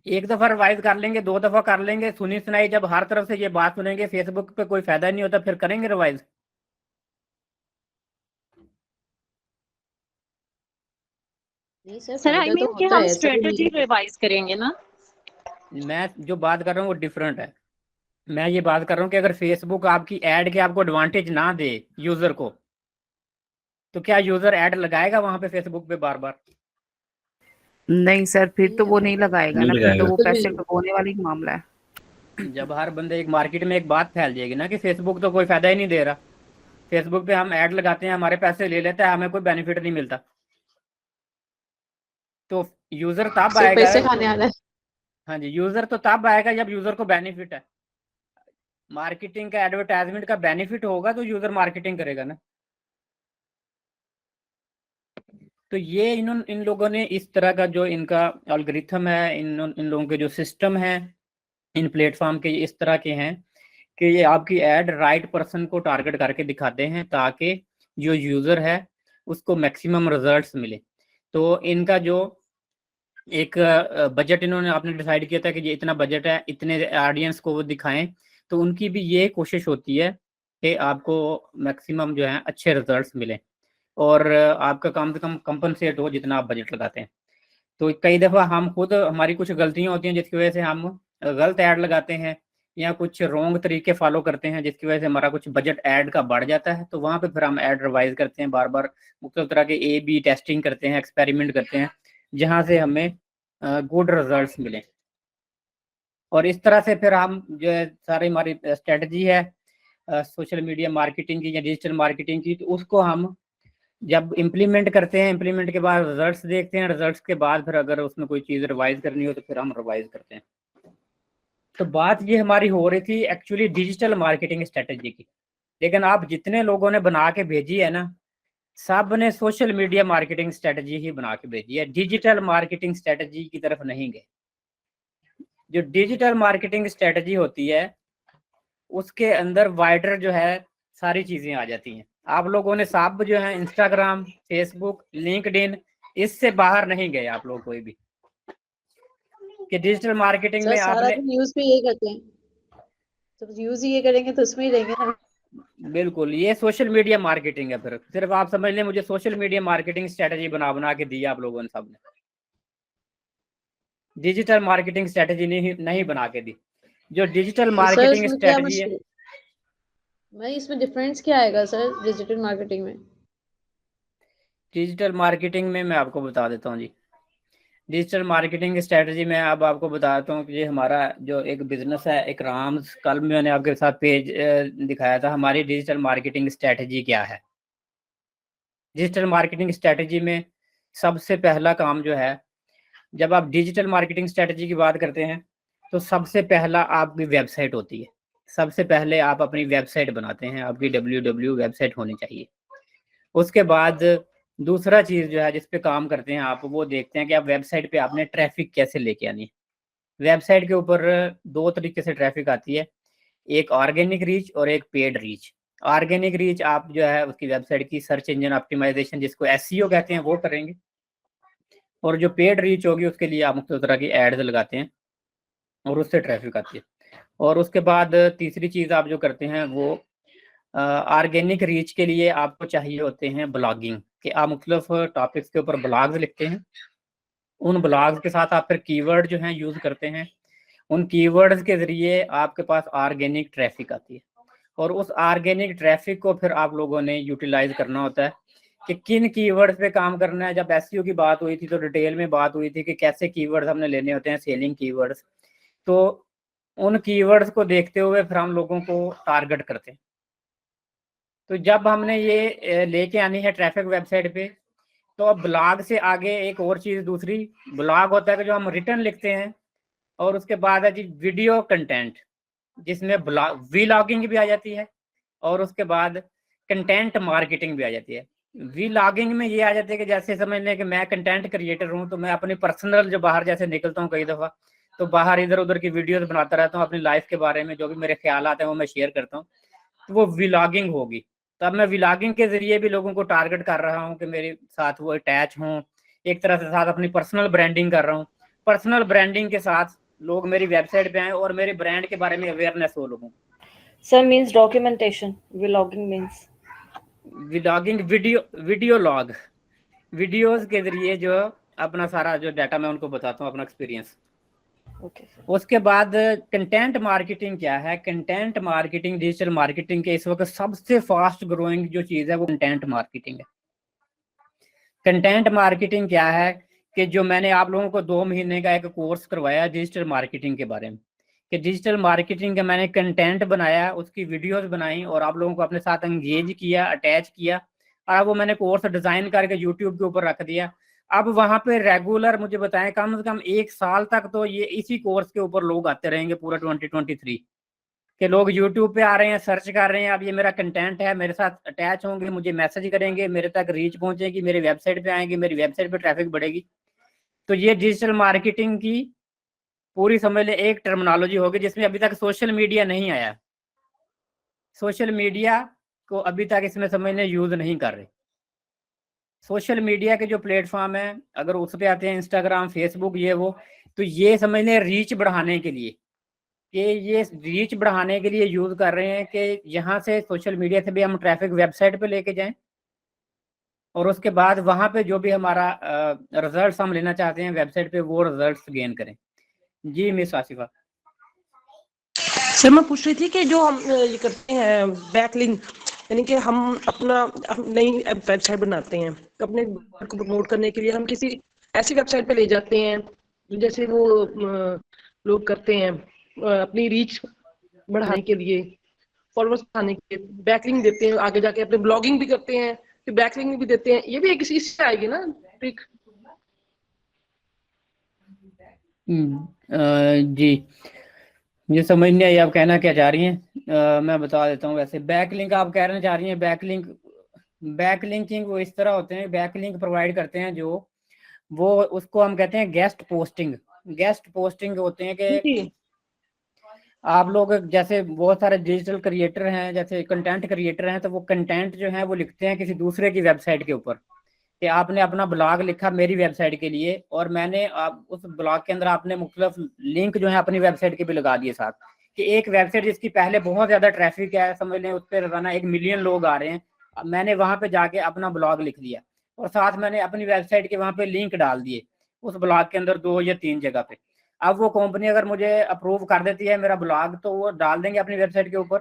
एक दफा रिवाइज कर लेंगे, 2 दफा कर लेंगे, सुनी सुनाई जब हर तरफ से ये बात सुनेंगे फेसबुक पे कोई फायदा नहीं होता, फिर करेंगे रिवाइज? नहीं सर, सर आई फायदा तो मीन कि होता हम है, ऐसा भी नहीं स्ट्रेटजी है। रिवाइज करेंगे ना। मैं जो बात कर रहा हूँ वो डिफरेंट है। मैं ये बात कर रहा हूँ कि अगर फेसबुक आपकी ऐड के आपको एडवांटेज ना दे यूजर को, तो क्या यूजर ऐड लगाएगा वहां पे फेसबुक पे बार बार? नहीं सर, फिर नहीं तो वो लगाएगा। नहीं लगाएगा नहीं ना, फिर तो लगाएगा। वो बिल्कुल भी पैसे नहीं। डुबोने वाली ही मामला है। जब हर बंदे एक मार्केट में एक बात फैल जाएगी ना कि फेसबुक तो कोई फायदा ही नहीं दे रहा, फेसबुक पे हम ऐड लगाते हैं, हमारे पैसे ले लेता है, हमें कोई बेनिफिट नहीं मिलता, तो यूजर तब सिर्फ आएगा पैसे खाने आ रहा है। हाँ जी, यूजर तो तब आएगा जब यूजर को बेनिफिट है। मार्केटिंग का, एडवर्टाइजमेंट का बेनिफिट होगा तो यूजर मार्केटिंग करेगा ना। तो ये इन लोगों ने इस तरह का जो इनका एल्गोरिथम है, इन लोगों के जो सिस्टम है इन प्लेटफॉर्म के इस तरह के हैं कि ये आपकी ऐड राइट पर्सन को टारगेट करके दिखाते हैं ताकि जो यूजर है उसको मैक्सिमम रिजल्ट्स मिले। तो इनका जो एक बजट इन्होंने आपने डिसाइड किया था कि ये इतना बजट है, इतने ऑडियंस को वो दिखाएं, तो उनकी भी ये कोशिश होती है कि आपको मैक्सिमम जो है अच्छे रिजल्ट्स मिलें और आपका कम से कम कंपनसेट हो जितना आप बजट लगाते हैं। तो कई दफ़ा हम खुद, हमारी कुछ गलतियां होती हैं जिसकी वजह से हम गलत ऐड लगाते हैं या कुछ रॉन्ग तरीके फॉलो करते हैं जिसकी वजह से हमारा कुछ बजट ऐड का बढ़ जाता है, तो वहाँ पे फिर हम ऐड रिवाइज करते हैं, बार बार मुख्तलिफ तरह के A/B टेस्टिंग करते हैं, एक्सपेरिमेंट करते हैं, जहाँ से हमें गुड रिजल्ट्स मिले। और इस तरह से फिर हम जो है सारी हमारी स्ट्रेटजी है सोशल मीडिया मार्केटिंग की या डिजिटल मार्केटिंग की, तो उसको हम जब इम्प्लीमेंट करते हैं, इम्प्लीमेंट के बाद रिजल्ट्स देखते हैं, रिजल्ट्स के बाद फिर अगर उसमें कोई चीज़ रिवाइज करनी हो तो फिर हम रिवाइज करते हैं। तो बात ये हमारी हो रही थी एक्चुअली डिजिटल मार्केटिंग स्ट्रेटजी की, लेकिन आप जितने लोगों ने बना के भेजी है ना, सब ने सोशल मीडिया मार्केटिंग स्ट्रेटजी ही बना के भेजी है, डिजिटल मार्केटिंग स्ट्रेटजी की तरफ नहीं गए। जो डिजिटल मार्केटिंग स्ट्रेटजी होती है उसके अंदर वाइडर जो है सारी चीजें आ जाती हैं। आप लोगों ने सब जो है इंस्टाग्राम, फेसबुक, लिंक्डइन, इससे बाहर नहीं गए आप लोग कोई भी कि डिजिटल मार्केटिंग सर में सारा आपने दिन यूज भी यही करते हैं, तो यूज ही ये करेंगे तो उसमें ही रहेंगे ना। बिल्कुल, ये सोशल मीडिया मार्केटिंग है। फिर सिर्फ आप समझ लें मुझे सोशल मीडिया मार्केटिंग स्ट्रेटजी बना बना के दी आप लोगों ने सबने, डिजिटल मार्केटिंग स्ट्रेटजी नहीं बना के दी। जो डिजिटल सर मार्केटिंग इसमें क्या स्ट्रेटजी है, मुश्किल, भाई इसमें डिफरेंस क्या आएगा सर डिजिटल मार्केटिंग में? डिजिटल मार्केटिंग में मैं आपको बता देता हूँ जी। डिजिटल मार्केटिंग स्ट्रेटजी में अब आपको बताता हूँ कि ये हमारा जो एक बिजनेस है इकराम्स, कल मैंने आपके साथ पेज दिखाया था हमारी डिजिटल मार्केटिंग स्ट्रेटजी क्या है। डिजिटल मार्केटिंग स्ट्रेटजी में सबसे पहला काम जो है, जब आप डिजिटल मार्केटिंग स्ट्रेटजी की बात करते हैं तो सबसे पहला आपकी वेबसाइट होती है। सबसे पहले आप अपनी वेबसाइट बनाते हैं, आपकी www वेबसाइट होनी चाहिए। उसके बाद दूसरा चीज़ जो है जिस पे काम करते हैं आप, वो देखते हैं कि आप वेबसाइट पे आपने ट्रैफिक कैसे लेके आनी है। वेबसाइट के ऊपर 2 तरीके से ट्रैफिक आती है, एक ऑर्गेनिक रीच और एक पेड रीच। ऑर्गेनिक रीच आप जो है उसकी वेबसाइट की सर्च इंजन ऑप्टिमाइजेशन, जिसको एसईओ कहते हैं, वो करेंगे। और जो पेड रीच होगी उसके लिए आप मुख्तलिफ तरह की एड्स लगाते हैं और उससे ट्रैफिक आती है। और उसके बाद तीसरी चीज़ आप जो करते हैं वो ऑर्गेनिक रीच के लिए आपको चाहिए होते हैं ब्लॉगिंग, कि आप मुख्तलिफ टॉपिक्स के ऊपर ब्लॉग्स लिखते हैं। उन ब्लॉग्स के साथ आप फिर कीवर्ड जो हैं यूज़ करते हैं। उन कीवर्ड्स के ज़रिए आपके पास ऑर्गेनिक ट्रैफिक आती है और उस ऑर्गेनिक ट्रैफिक को फिर आप लोगों ने यूटिलाइज करना होता है कि किन कीवर्ड्स पे काम करना है। जब एसईओ की बात हुई थी तो डिटेल में बात हुई थी कि कैसे कीवर्ड्स हमने लेने होते हैं, सेलिंग कीवर्ड्स। तो उन कीवर्ड्स को देखते हुए फिर हम लोगों को टारगेट करते हैं। तो जब हमने ये लेके आनी है ट्रैफिक वेबसाइट पे, तो अब ब्लॉग से आगे एक और चीज़ दूसरी ब्लॉग होता है कि जो हम रिटर्न लिखते हैं, और उसके बाद है जी वीडियो कंटेंट, जिसमें व्लॉगिंग भी आ जाती है और उसके बाद कंटेंट मार्केटिंग भी आ जाती है। व्लॉगिंग में ये आ जाती है कि जैसे समझ लें कि मैं कंटेंट क्रिएटर हूँ, तो मैं अपनी पर्सनल जो बाहर जैसे निकलता हूँ कई दफ़ा, तो बाहर इधर उधर की वीडियोस बनाता रहता हूँ अपनी लाइफ के बारे में, जो भी मेरे ख्याल आते हैं वो मैं शेयर करता हूँ, तो वो व्लॉगिंग होगी। तब मैं व्लॉगिंग के जरिए भी लोगों को टारगेट कर रहा हूँ कि मेरे साथ वो अटैच हों, एक तरह से साथ अपनी पर्सनल ब्रांडिंग कर रहा हूँ। पर्सनल ब्रांडिंग के साथ लोग मेरी वेबसाइट पे आए और मेरे ब्रांड के बारे में अवेयरनेस हो लोगों को। Sir means documentation, vlogging means vlogging video log, videos के जरिए जो अपना सारा जो डाटा मैं उनको बताता हूँ, अपना एक्सपीरियंस। उसके बाद कंटेंट मार्केटिंग क्या है? कंटेंट मार्केटिंग डिजिटल मार्केटिंग के इस वक्त सबसे फास्ट ग्रोइंग जो चीज़ है वो कंटेंट मार्केटिंग है। कंटेंट मार्केटिंग क्या है कि जो मैंने आप लोगों को 2 महीने का एक कोर्स करवाया डिजिटल मार्केटिंग के बारे में, कि डिजिटल मार्केटिंग का मैंने कंटेंट बनाया, उसकी वीडियोस बनाई और आप लोगों को अपने साथ एंगेज किया, अटैच किया, और वो मैंने कोर्स डिज़ाइन करके यूट्यूब के ऊपर रख दिया। अब वहाँ पे रेगुलर मुझे बताएं कम से कम 1 साल तक तो ये इसी कोर्स के ऊपर लोग आते रहेंगे पूरा 2023 के लोग यूट्यूब पे आ रहे हैं, सर्च कर रहे हैं, अब ये मेरा कंटेंट है, मेरे साथ अटैच होंगे, मुझे मैसेज करेंगे, मेरे तक रीच पहुंचेगी, मेरी वेबसाइट पे आएंगे, मेरी वेबसाइट पे ट्रैफिक बढ़ेगी। तो ये डिजिटल मार्केटिंग की पूरी समझ ले एक टर्मिनोलॉजी होगी जिसमें अभी तक सोशल मीडिया नहीं आया। सोशल मीडिया को अभी तक इसमें समझ लें यूज नहीं कर रहे। सोशल मीडिया के जो प्लेटफॉर्म है, अगर उस पर आते हैं इंस्टाग्राम, फेसबुक, ये वो, तो ये समझ लें रीच बढ़ाने के लिए, कि ये रीच बढ़ाने के लिए यूज कर रहे हैं कि यहाँ से सोशल मीडिया से भी हम ट्रैफिक वेबसाइट पे लेके जाएं और उसके बाद वहाँ पे जो भी हमारा रिजल्ट्स हम लेना चाहते हैं वेबसाइट पे, वो रिजल्ट्स गेन करें। जी मिस आसिफा। सर मैं पूछ रही थी कि जो हम ये करते हैं बैकलिंक, यानी कि हम नई वेबसाइट बनाते हैं तो अपने को प्रमोट करने के लिए हम किसी ऐसी वेबसाइट पे ले जाते हैं जैसे वो लोग करते हैं अपनी रीच बढ़ाने के लिए, फॉलोअर्स बढ़ाने के लिए बैकलिंक देते हैं, आगे जाके अपने ब्लॉगिंग भी करते हैं, फिर बैकलिंक भी देते हैं। ये भी एक इसी से आएगी ना ट्रिक? जी मुझे समझ नहीं आई आप कहना क्या चाह रही हैं। मैं बता देता हूँ। वैसे बैकलिंक आप कहना चाह रही हैं, बैकलिंकिंग वो इस तरह होते हैं, बैकलिंक प्रोवाइड करते हैं जो वो उसको हम कहते हैं गेस्ट पोस्टिंग। गेस्ट पोस्टिंग होते हैं कि आप लोग जैसे बहुत सारे डिजिटल क्रिएटर हैं, जैसे कंटेंट क्रिएटर हैं, तो वो कंटेंट जो है वो लिखते हैं किसी दूसरे की वेबसाइट के ऊपर, कि आपने अपना ब्लॉग लिखा मेरी वेबसाइट के लिए और मैंने उस ब्लॉग के अंदर आपने मुख्तलिफ लिंक जो है अपनी वेबसाइट के भी लगा दिए साथ, कि एक वेबसाइट जिसकी पहले बहुत ज़्यादा ट्रैफिक है, समझ लें उस पर रोजाना 1 मिलियन लोग आ रहे हैं, मैंने वहाँ पे जाके अपना ब्लॉग लिख दिया और साथ मैंने अपनी वेबसाइट के वहाँ पे लिंक डाल दिए उस ब्लॉग के अंदर 2 या 3 जगह पे। अब वो कंपनी अगर मुझे अप्रूव कर देती है मेरा ब्लॉग, तो वो डाल देंगे अपनी वेबसाइट के ऊपर,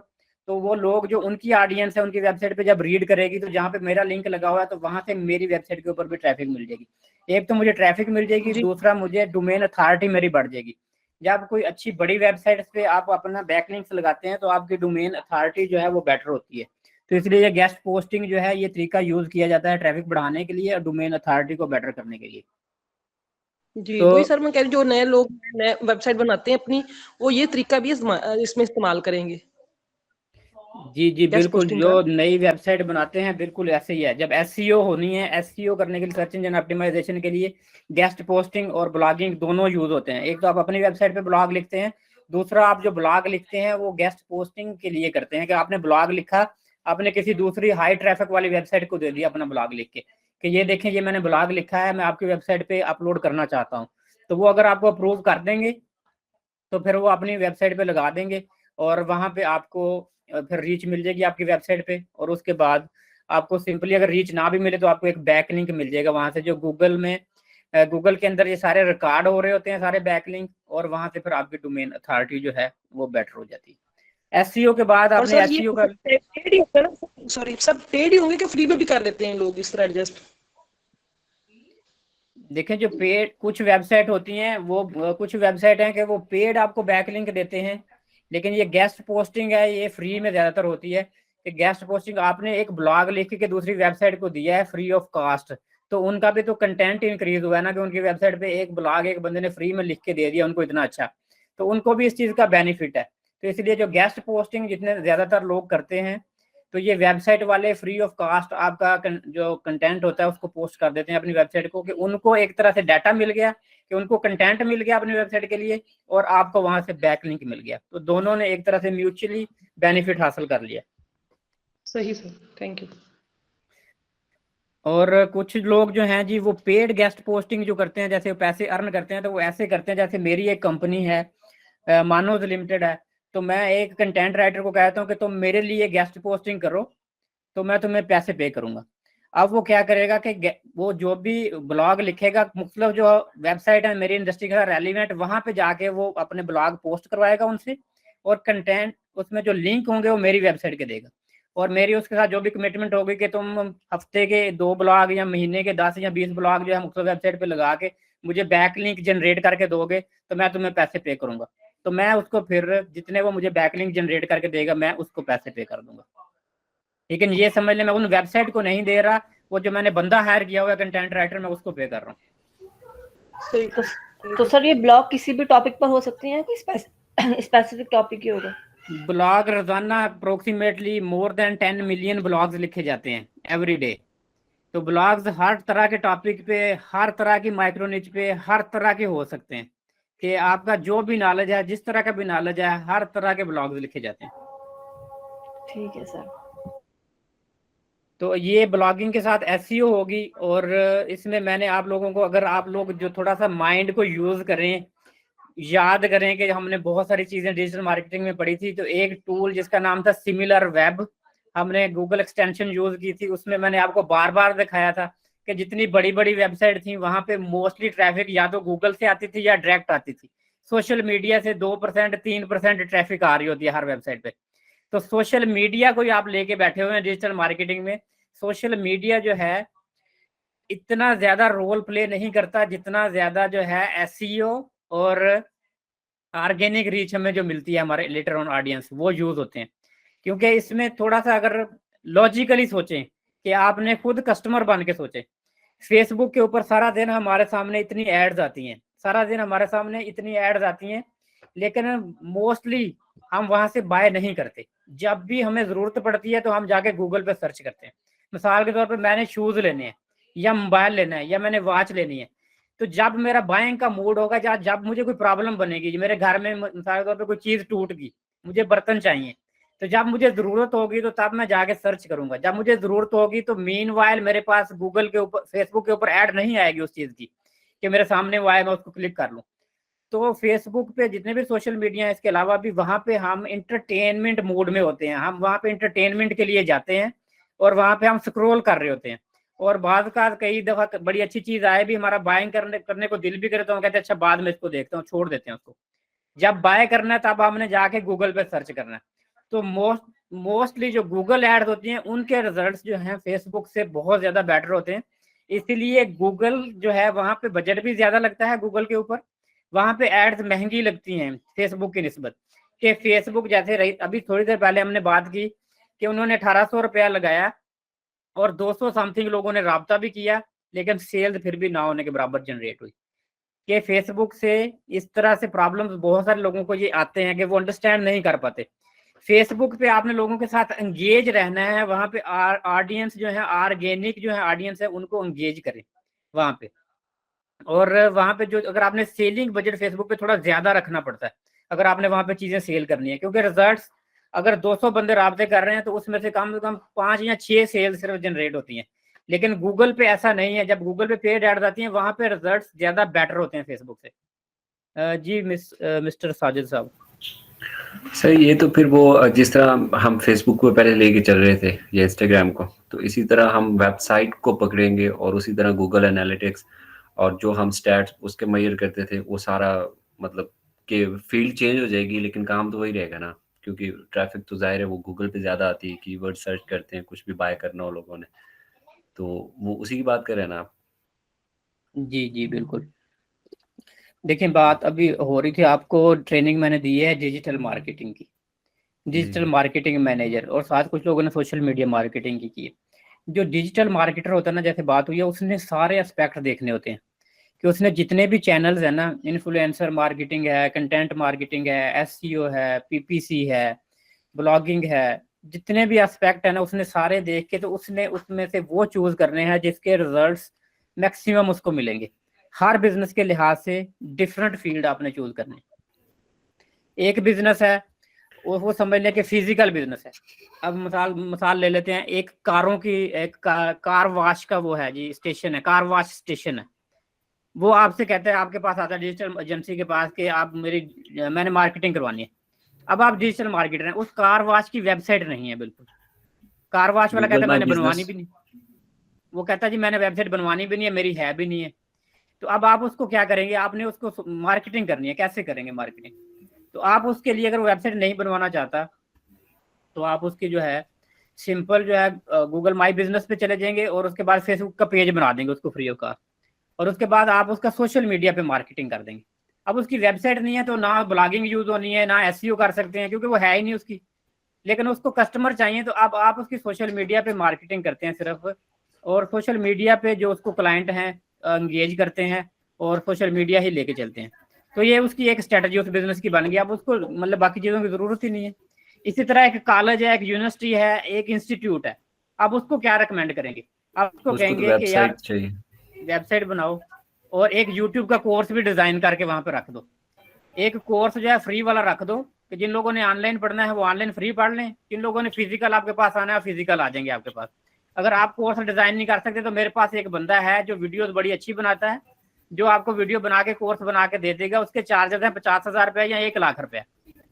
तो वो लोग जो उनकी ऑडियंस है उनकी वेबसाइट पे जब रीड करेगी तो जहाँ पे मेरा लिंक लगा हुआ है तो वहां से मेरी वेबसाइट के ऊपर भी ट्रैफिक मिल जाएगी। एक तो मुझे ट्रैफिक मिल जाएगी, दूसरा मुझे डोमेन अथॉरिटी मेरी बढ़ जाएगी। जब कोई अच्छी बड़ी वेबसाइट पे आप अपना बैकलिंक्स लगाते हैं तो आपकी डोमेन अथॉरिटी जो है वो बेटर होती है। तो इसलिए ये गेस्ट पोस्टिंग जो है ये तरीका यूज किया जाता है ट्रैफिक बढ़ाने के लिए और डोमेन अथॉरिटी को बेटर करने के लिए। जी तो वही सर मैं कह रही जो नए लोग नए वेबसाइट बनाते हैं अपनी, वो ये तरीका भी इसमें इस्तेमाल करेंगे। जी जी गेस्ट बिल्कुल, पोस्टिंग जो का। नई वेबसाइट बनाते हैं बिल्कुल ऐसे ही है। जब एसईओ होनी है, एसईओ करने के लिए, सर्च इंजन ऑप्टिमाइजेशन के लिए गेस्ट पोस्टिंग और ब्लॉगिंग दोनों यूज होते हैं। एक तो आप अपनी वेबसाइट पे ब्लॉग लिखते हैं, दूसरा आप जो ब्लॉग लिखते हैं वो गेस्ट पोस्टिंग के लिए करते हैं कि आपने ब्लॉग लिखा, आपने किसी दूसरी हाई ट्रैफिक वाली वेबसाइट को दे दिया अपना ब्लॉग लिख के कि ये देखें ये मैंने ब्लॉग लिखा है, मैं आपकी वेबसाइट पे अपलोड करना चाहता हूँ। तो वो अगर आपको अप्रूव कर देंगे तो फिर वो अपनी वेबसाइट पे लगा देंगे और वहाँ पे आपको फिर रीच मिल जाएगी आपकी वेबसाइट पे। और उसके बाद आपको सिंपली अगर रीच ना भी मिले तो आपको एक बैक लिंक मिल जाएगा वहाँ से, जो गूगल में गूगल के अंदर ये सारे रिकॉर्ड हो रहे होते हैं सारे बैक लिंक, और वहाँ से फिर आपकी डोमेन अथॉरिटी जो है वो बेटर हो जाती है। एसईओ के बाद और आपने सर ये एसईओ का पेड ही होगा ना, सॉरी सब पेड ही होंगे कि फ्री में भी कर लेते हैं लोग इस तरह एडजस्ट? देखें, जो पेड कुछ वेबसाइट होती हैं वो कुछ वेबसाइट हैं कि वो पेड आपको बैकलिंक देते हैं, लेकिन ये गेस्ट पोस्टिंग है ये फ्री में ज्यादातर होती है। कि गेस्ट पोस्टिंग आपने एक ब्लॉग लिख के दूसरी वेबसाइट को दिया है फ्री ऑफ कास्ट, तो उनका भी तो कंटेंट इंक्रीज हुआ है ना, कि उनकी वेबसाइट पे एक ब्लॉग एक बंदे ने फ्री में लिख के दे दिया उनको इतना अच्छा, तो उनको भी इस चीज का बेनिफिट है। तो इसलिए जो गेस्ट पोस्टिंग जितने ज्यादातर लोग करते हैं, तो ये वेबसाइट वाले फ्री ऑफ कास्ट आपका जो कंटेंट होता है उसको पोस्ट कर देते हैं अपनी वेबसाइट को, कि उनको एक तरह से डाटा मिल गया, कि उनको कंटेंट मिल गया अपनी वेबसाइट के लिए, और आपको वहां से बैकलिंक मिल गया, तो दोनों ने एक तरह से म्यूचुअली बेनिफिट हासिल कर लिया। सही सर, थैंक यू। और कुछ लोग जो हैं जी वो पेड गेस्ट पोस्टिंग जो करते हैं, जैसे पैसे अर्न करते हैं, तो वो ऐसे करते हैं जैसे मेरी एक कंपनी है मानोज लिमिटेड है, तो मैं एक कंटेंट राइटर को कहता हूँ कि तुम मेरे लिए गेस्ट पोस्टिंग करो तो मैं तुम्हें पैसे पे करूंगा। अब वो क्या करेगा कि वो जो भी ब्लॉग लिखेगा, मतलब जो वेबसाइट है मेरी इंडस्ट्री का रेलिवेंट, वहां पे जाके वो अपने ब्लॉग पोस्ट करवाएगा उनसे, और कंटेंट उसमें जो लिंक होंगे वो मेरी वेबसाइट के देगा, और मेरी उसके साथ जो भी कमिटमेंट होगी कि तुम हफ्ते के 2 ब्लॉग या महीने के 10 या 20 ब्लॉग जो है मुख्तलिफ वेबसाइट पे लगा के मुझे बैक लिंक जनरेट करके दोगे तो मैं तुम्हें पैसे पे करूंगा। तो मैं उसको फिर जितने वो मुझे बैक लिंक जनरेट करके देगा मैं उसको पैसे पे कर दूंगा। लेकिन ये समझ लें मैं उन वेबसाइट को नहीं दे रहा, वो जो मैंने बंदा हायर किया हुआ है कंटेंट राइटर, मैं उसको पे कर रहा हूँ। तो सर ये ब्लॉग किसी भी टॉपिक पर हो सकती है कि स्पेसिफिक टॉपिक ही होगा? ब्लॉग रोजाना approximately more than 10 million blogs लिखे जाते हैं एवरी डे। तो ब्लॉग्स हर तरह के टॉपिक पे, हर तरह की माइक्रो निच पे, हर तरह के हो सकते हैं, कि आपका जो भी नॉलेज है, जिस तरह का भी नॉलेज है, हर तरह के ब्लॉग्स लिखे जाते हैं। ठीक है सर। तो ये ब्लॉगिंग के साथ एसईओ होगी, और इसमें मैंने आप लोगों को, अगर आप लोग जो थोड़ा सा माइंड को यूज करें, याद करें कि हमने बहुत सारी चीजें डिजिटल मार्केटिंग में पढ़ी थी, तो एक टूल जिसका नाम था सिमिलर वेब, हमने गूगल एक्सटेंशन यूज की थी, उसमें मैंने आपको बार बार दिखाया था कि जितनी बड़ी बड़ी वेबसाइट थी वहां पे मोस्टली ट्रैफिक या तो गूगल से आती थी या डायरेक्ट आती थी। सोशल मीडिया से 2% 3% ट्रैफिक आ रही होती है हर वेबसाइट पे। तो सोशल मीडिया को ही आप लेके बैठे हुए हैं डिजिटल मार्केटिंग में। सोशल मीडिया जो है इतना ज्यादा रोल प्ले नहीं करता जितना ज्यादा जो है एसईओ और ऑर्गेनिक रीच हमें जो मिलती है हमारे लेटर ऑन ऑडियंस वो यूज होते हैं। क्योंकि इसमें थोड़ा सा अगर लॉजिकली सोचें कि आपने खुद कस्टमर बन के सोचें, फेसबुक के ऊपर सारा दिन हमारे सामने इतनी एड्स आती हैं, सारा दिन हमारे सामने इतनी एड्स आती हैं, लेकिन मोस्टली हम वहां से बाय नहीं करते। जब भी हमें जरूरत पड़ती है तो हम जाके गूगल पे सर्च करते हैं। मिसाल के तौर पर मैंने शूज लेने हैं या मोबाइल लेना है या मैंने वॉच लेनी है, तो जब मेरा बाइंग का मूड होगा या जब मुझे कोई प्रॉब्लम बनेगी, मेरे घर में मिसाल के तौर पर कोई चीज टूट गई, मुझे बर्तन चाहिए, तो जब मुझे जरूरत होगी तो तब मैं जाके सर्च करूंगा। जब मुझे जरूरत होगी तो मीनवाइल मेरे पास गूगल के ऊपर, फेसबुक के ऊपर ऐड नहीं आएगी उस चीज की कि मेरे सामने वो आए मैं उसको क्लिक कर लूं। तो फेसबुक पे जितने भी सोशल मीडिया है इसके अलावा भी वहां पे हम इंटरटेनमेंट मूड में होते हैं, हम वहां पे इंटरटेनमेंट के लिए जाते हैं और वहां पे हम स्क्रॉल कर रहे होते हैं। और बाद का कई दफा बड़ी अच्छी चीज आए भी, हमारा बाइंग करने को दिल भी करे तो हम कहते हैं अच्छा बाद में इसको देखता हूँ, छोड़ देते हैं उसको। जब बाय करना है तब हमने जाके गूगल पे सर्च करना है। तो मोस्टली जो गूगल एड्स होती हैं उनके रिजल्ट्स जो हैं फेसबुक से बहुत ज्यादा बेटर होते हैं। इसीलिए गूगल जो है वहां पे बजट भी ज्यादा लगता है गूगल के ऊपर, वहां पे एड्स महंगी लगती हैं फेसबुक की निस्बत। कि फेसबुक जैसे रही, अभी थोड़ी देर पहले हमने बात की कि उन्होंने 1800 रुपया लगाया और 200 समथिंग लोगों ने राब्ता भी किया, लेकिन सेल्स फिर भी ना होने के बराबर जनरेट हुई। कि फेसबुक से इस तरह से प्रॉब्लम्स बहुत सारे लोगों को ये आते हैं कि वो अंडरस्टैंड नहीं कर पाते। फेसबुक पे आपने लोगों के साथ एंगेज रहना है, वहां पे ऑडियंस जो है, ऑर्गेनिक जो है ऑडियंस है, उनको एंगेज करें वहां पे। और वहां पे जो अगर आपने सेलिंग बजट फेसबुक पे थोड़ा ज्यादा रखना पड़ता है अगर आपने वहां पे चीजें सेल करनी है, क्योंकि रिजल्ट्स अगर 200 बंदे राब्ते कर रहे हैं तो उसमें से कम 5 या 6 सेल सिर्फ जनरेट होती हैं। लेकिन गूगल पे ऐसा नहीं है, जब गूगल पे पेड एड्स आती हैं वहां पे रिजल्ट्स ज्यादा बेटर होते हैं फेसबुक से। जी मिस्टर साजिद साहब। सर ये तो फिर वो जिस तरह हम फेसबुक को पहले लेके चल रहे थे या इंस्टाग्राम को, तो इसी तरह हम वेबसाइट को पकड़ेंगे और उसी तरह गूगल एनालिटिक्स और जो हम स्टैट्स उसके मेजर करते थे वो सारा, मतलब कि फील्ड चेंज हो जाएगी लेकिन काम तो वही रहेगा ना, क्योंकि ट्रैफिक तो जाहिर है वो गूगल पे ज़्यादा आती है, कीवर्ड सर्च करते हैं कुछ भी बाय करना हो लोगों ने, तो वो उसी की बात कर रहे हैं ना आप? जी जी बिल्कुल। देखिए बात अभी हो रही थी, आपको ट्रेनिंग मैंने दी है डिजिटल मार्केटिंग की, डिजिटल मार्केटिंग मैनेजर, और साथ कुछ लोगों ने सोशल मीडिया मार्केटिंग की है। जो डिजिटल मार्केटर होता है ना, जैसे बात हुई है, उसने सारे एस्पेक्ट देखने होते हैं कि उसने जितने भी चैनल्स है ना, इन्फ्लुएंसर मार्केटिंग है, कंटेंट मार्केटिंग है, एसईओ है, पीपीसी है, ब्लॉगिंग है, जितने भी एस्पेक्ट है ना उसने सारे देख के तो उसने उसमें से वो चूज करने हैं जिसके रिजल्ट्स मैक्सिमम उसको मिलेंगे। हर बिजनेस के लिहाज से डिफरेंट फील्ड आपने चूज करने। एक बिजनेस है वो समझ लें कि फिजिकल बिजनेस है। अब मिसाल ले लेते हैं, एक कारों की एक कार वॉश का वो है जी, स्टेशन है, कार वॉश स्टेशन है। वो आपसे कहते हैं, आपके पास आता है डिजिटल एजेंसी के पास कि आप मैंने मार्केटिंग करवानी है। अब आप डिजिटल मार्केटर हैं, उस कार वॉश की वेबसाइट नहीं है बिल्कुल। कार वॉश वाला कहता है मैंने बनवानी भी नहीं, वो कहता है जी मैंने वेबसाइट बनवानी भी नहीं है, मेरी है भी नहीं है। तो अब आप उसको क्या करेंगे, आपने उसको मार्केटिंग करनी है, कैसे करेंगे मार्केटिंग? तो आप उसके लिए अगर वेबसाइट नहीं बनवाना चाहता तो आप उसकी जो है सिंपल जो है गूगल माई बिजनेस पे चले जाएंगे और उसके बाद फेसबुक का पेज बना देंगे उसको फ्री ऑफ कॉस्ट, और उसके बाद आप उसका सोशल मीडिया पे मार्केटिंग कर देंगे। अब उसकी वेबसाइट नहीं है तो ना ब्लॉगिंग यूज होनी है, ना एसईओ कर सकते हैं क्योंकि वो है ही नहीं उसकी, लेकिन उसको कस्टमर चाहिए। तो अब आप उसकी सोशल मीडिया पे मार्केटिंग करते हैं सिर्फ, और सोशल मीडिया पे जो उसको क्लाइंट हैं एंगेज करते हैं और सोशल मीडिया ही लेके चलते हैं। तो ये उसकी एक स्ट्रेटजी उस बिजनेस की बन गई। अब उसको मतलब बाकी चीज़ों की ज़रूरत ही नहीं है। इसी तरह एक कॉलेज है, एक यूनिवर्सिटी है, एक इंस्टीट्यूट है, अब उसको क्या रिकमेंड करेंगे? आप उसको कहेंगे कि यार वेबसाइट बनाओ और एक यूट्यूब का कोर्स भी डिज़ाइन करके वहाँ पे रख दो। एक कोर्स जो है फ्री वाला रख दो कि जिन लोगों ने ऑनलाइन पढ़ना है वो ऑनलाइन फ्री पढ़ लें, जिन लोगों ने फिजिकल आपके पास आना है फिजिकल आ जाएंगे आपके पास। अगर आप कोर्स डिज़ाइन नहीं कर सकते तो मेरे पास एक बंदा है जो वीडियोस बड़ी अच्छी बनाता है, जो आपको वीडियो बना के कोर्स बना के दे देगा। उसके चार्जेस हैं 50,000 रुपये या 1 लाख रुपये,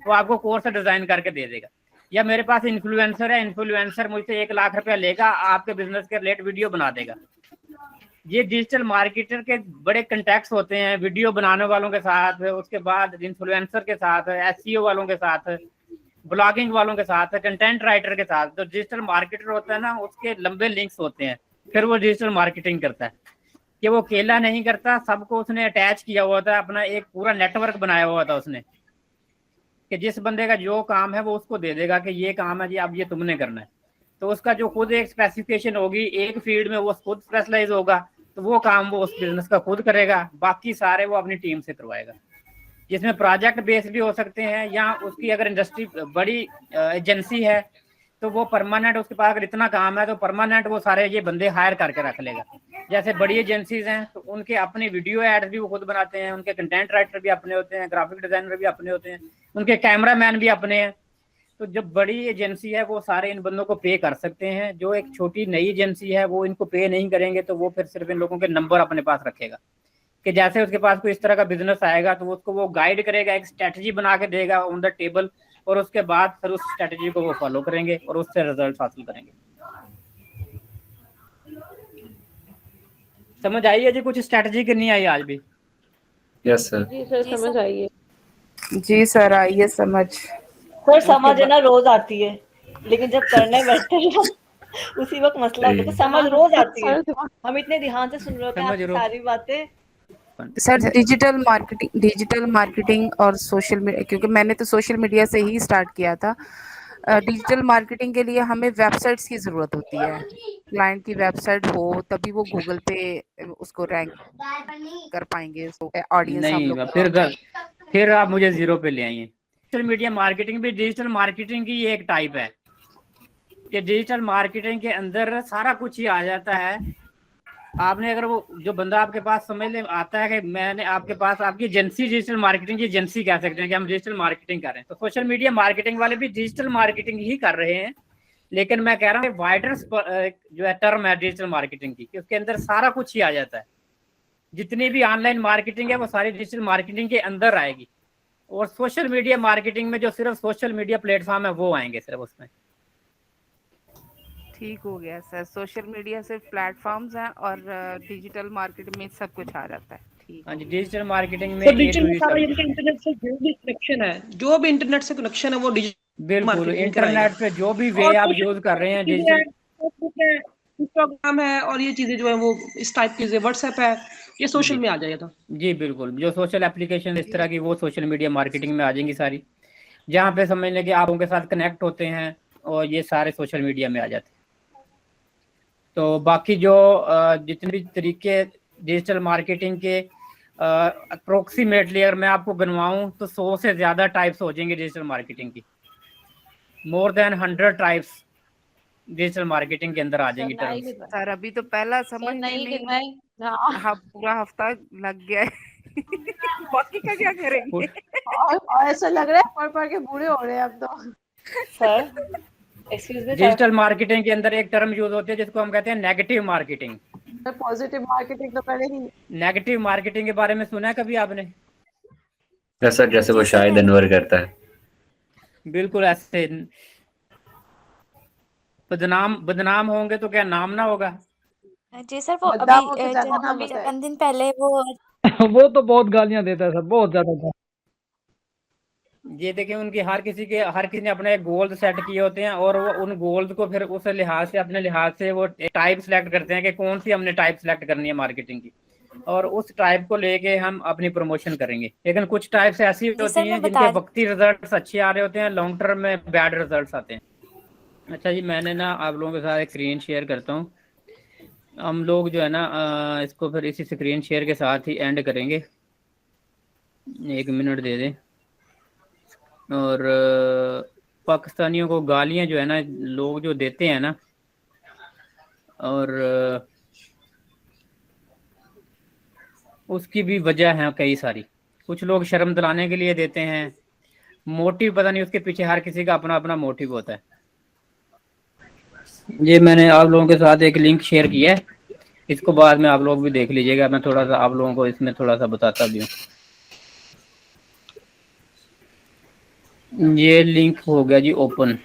वो आपको कोर्स डिज़ाइन करके दे देगा। या मेरे पास इन्फ्लुएंसर है, इन्फ्लुएंसर मुझसे 1 लाख रुपया लेगा, आपके बिजनेस के रिलेटेड वीडियो बना देगा। ये डिजिटल मार्केटर के बड़े कंटैक्ट्स होते हैं वीडियो बनाने वालों के साथ, उसके बाद इन्फ्लुएंसर के साथ, एसईओ वालों के साथ, ब्लॉगिंग वालों के साथ, कंटेंट राइटर के साथ। तो डिजिटल मार्केटर होता है ना, उसके लंबे लिंक्स होते हैं, फिर वो डिजिटल मार्केटिंग करता है। कि वो अकेला नहीं करता, सबको उसने अटैच किया हुआ था, अपना एक पूरा नेटवर्क बनाया हुआ था उसने, कि जिस बंदे का जो काम है वो उसको दे देगा कि ये काम है जी, अब ये तुमने करना है। तो उसका जो खुद एक स्पेसिफिकेशन होगी, एक फील्ड में वो खुद स्पेशलाइज होगा, तो वो काम वो उस बिजनेस का खुद करेगा, बाकी सारे वो अपनी टीम से करवाएगा। जिसमें प्रोजेक्ट बेस भी हो सकते हैं, या उसकी अगर इंडस्ट्री बड़ी एजेंसी है तो वो परमानेंट, उसके पास अगर इतना काम है तो परमानेंट वो सारे ये बंदे हायर करके रख लेगा। जैसे बड़ी एजेंसीज हैं तो उनके अपने वीडियो एड्स भी वो खुद बनाते हैं, उनके कंटेंट राइटर भी अपने होते हैं, ग्राफिक डिजाइनर भी अपने होते हैं, उनके कैमरा मैन भी अपने हैं। तो जब बड़ी एजेंसी है वो सारे इन बंदों को पे कर सकते हैं। जो एक छोटी नई एजेंसी है वो इनको पे नहीं करेंगे, तो वो फिर सिर्फ इन लोगों के नंबर अपने पास रखेगा कि जैसे उसके पास कोई इस तरह का बिजनेस आएगा तो उसको वो गाइड करेगा, एक स्ट्रेटजी बना के देगा ऑन द टेबल, और उसके बाद फिर उस स्ट्रेटजी को वो फॉलो करेंगे और उससे रिजल्ट हासिल करेंगे। समझ आई है जी? कुछ स्ट्रेटजी की नहीं आई आज भी? Yes sir. जी सर समझ आइए। जी सर आइए समझ। सर समझ है ना रोज आती है, लेकिन जब करने बैठते हैं ना उसी वक्त मसला होता है। तो समझ रोज आती है, हम इतने ध्यान से सुन रहे होते हैं आपकी सारी बातें। सर डिजिटल मार्केटिंग और सोशल मीडिया, क्योंकि मैंने तो सोशल मीडिया से ही स्टार्ट किया था। डिजिटल मार्केटिंग के लिए हमें वेबसाइट्स की जरूरत होती है। क्लाइंट की वेबसाइट हो तभी वो गूगल पे उसको रैंक कर पाएंगे, ऑडियंस हम नहीं, लोग फिर आप मुझे जीरो पे ले आइए। सोशल मीडिया मार्केटिंग भी डिजिटल मार्केटिंग की एक टाइप है कि डिजिटल मार्केटिंग के अंदर सारा कुछ ही आ जाता है। आपने अगर वो जो बंदा आपके पास समझ ले आता है कि मैंने आपके पास आपकी एजेंसी डिजिटल मार्केटिंग की एजेंसी कह सकते हैं कि हम डिजिटल मार्केटिंग कर रहे हैं, तो सोशल मीडिया मार्केटिंग वाले भी डिजिटल मार्केटिंग ही कर रहे हैं। लेकिन मैं कह रहा हूँ वाइडर जो है टर्म है डिजिटल मार्केटिंग की, उसके अंदर सारा कुछ ही आ जाता है। जितनी भी ऑनलाइन मार्केटिंग है वो सारी डिजिटल मार्केटिंग के अंदर आएगी, और सोशल मीडिया मार्केटिंग में जो सिर्फ सोशल मीडिया प्लेटफॉर्म है वो आएंगे सिर्फ उसमें। ठीक हो गया सर, सोशल मीडिया सिर्फ प्लेटफॉर्म्स हैं और डिजिटल मार्केट में सब कुछ आ जाता है। ठीक हाँ जी, डिजिटल मार्केटिंग में तो डिजिटल में सारा यानी कि इंटरनेट से जो भी कनेक्शन है, जो भी इंटरनेट से कनेक्शन है वो डिजिटल बिल्कुल इंटरनेट पे जो भी वे आप यूज कर रहे हैं डिजिटल, इंस्टाग्राम है और ये चीजें जो है वो इस टाइप की, व्हाट्सएप है, ये सोशल में आ जाएगा। जी बिल्कुल, जो सोशल एप्लीकेशन इस तरह की वो सोशल मीडिया मार्केटिंग में आ जाएंगी सारी, जहाँ पे समझ लें कि आप उनके साथ कनेक्ट होते हैं और ये सारे सोशल मीडिया में आ जाते हैं। तो बाकी जो जितने भी तरीके डिजिटल मार्केटिंग के अप्रोक्सीमेटली अगर मैं आपको गिनवाऊं तो 100 से ज़्यादा टाइप्स हो जाएंगे डिजिटल मार्केटिंग की। More than 100 types digital marketing के अंदर आ जाएंगी टर्म्स। सर अभी तो पहला समझने में पूरा हफ्ता लग गया है बाकी का क्या करेंगे? और ऐसा लग रहा है पढ़ के बूढ़े हो रहे हैं अब तो। Sir excuse me, digital marketing के अंदर एक टर्म यूज होती है जिसको हम कहते हैं नेगेटिव मार्केटिंग। पॉजिटिव मार्केटिंग तो पहले ही। नेगेटिव मार्केटिंग के बारे में सुना है कभी आपने? सर जैसे वो शायद अनवर करता है। बिल्कुल ऐसे। बदनाम होंगे तो क्या नाम ना होगा? जी सर, वो अभी चंद दिन पहले वो तो बहुत गालियां देता है सर, बहुत ज्यादा। ये देखिए उनकी हर किसी ने अपने गोल्स सेट किए होते हैं और वो उन गोल्स को फिर उस लिहाज से अपने लिहाज से वो टाइप सेलेक्ट करते हैं कि कौन सी हमने टाइप सेलेक्ट करनी है मार्केटिंग की, और उस टाइप को लेके हम अपनी प्रमोशन करेंगे। लेकिन कुछ टाइप्स ऐसी होती हैं जिनके वक्ती रिजल्ट्स अच्छे आ रहे होते हैं, लॉन्ग टर्म में बैड रिजल्ट्स आते हैं। अच्छा जी, मैंने ना आप लोगों के साथ एक स्क्रीन शेयर करता हूँ। हम लोग जो है ना इसको फिर इसी स्क्रीन शेयर के साथ ही एंड करेंगे। 1 मिनट दे दें। और पाकिस्तानियों को गालियां जो है ना लोग जो देते हैं ना, और उसकी भी वजह है कई सारी। कुछ लोग शर्म दिलाने के लिए देते हैं, मोटिव पता नहीं, उसके पीछे हर किसी का अपना अपना मोटिव होता है। ये मैंने आप लोगों के साथ एक लिंक शेयर किया है, इसको बाद में आप लोग भी देख लीजिएगा। मैं थोड़ा सा आप लोगों को इसमें थोड़ा सा बताता भी हूँ। ये लिंक हो गया जी ओपन।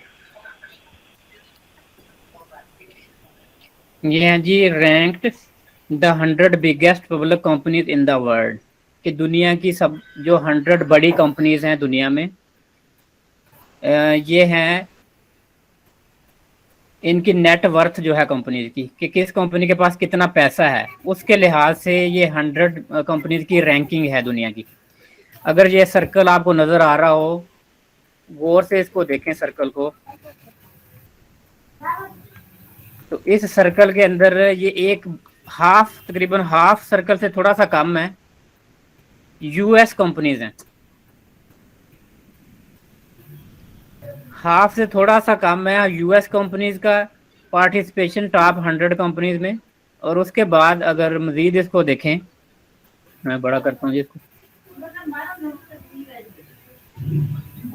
ये है जी ranked the 100 biggest public companies in the world, कि दुनिया की सब जो 100 बड़ी कंपनीज हैं दुनिया में, ये हैं इनकी नेट वर्थ जो है कंपनीज की, कि किस कंपनी के पास कितना पैसा है, उसके लिहाज से ये 100 कंपनीज की रैंकिंग है दुनिया की। अगर ये सर्कल आपको नजर आ रहा हो, गौर से इसको देखें सर्कल को, तो इस सर्कल के अंदर ये एक तकरीबन हाफ सर्कल से थोड़ा सा कम है यूएस कंपनीज हैं। हाफ से थोड़ा सा कम है यूएस कंपनीज का पार्टिसिपेशन टॉप 100 कंपनीज में। और उसके बाद अगर मजीद इसको देखें, मैं बड़ा करता हूँ इसको,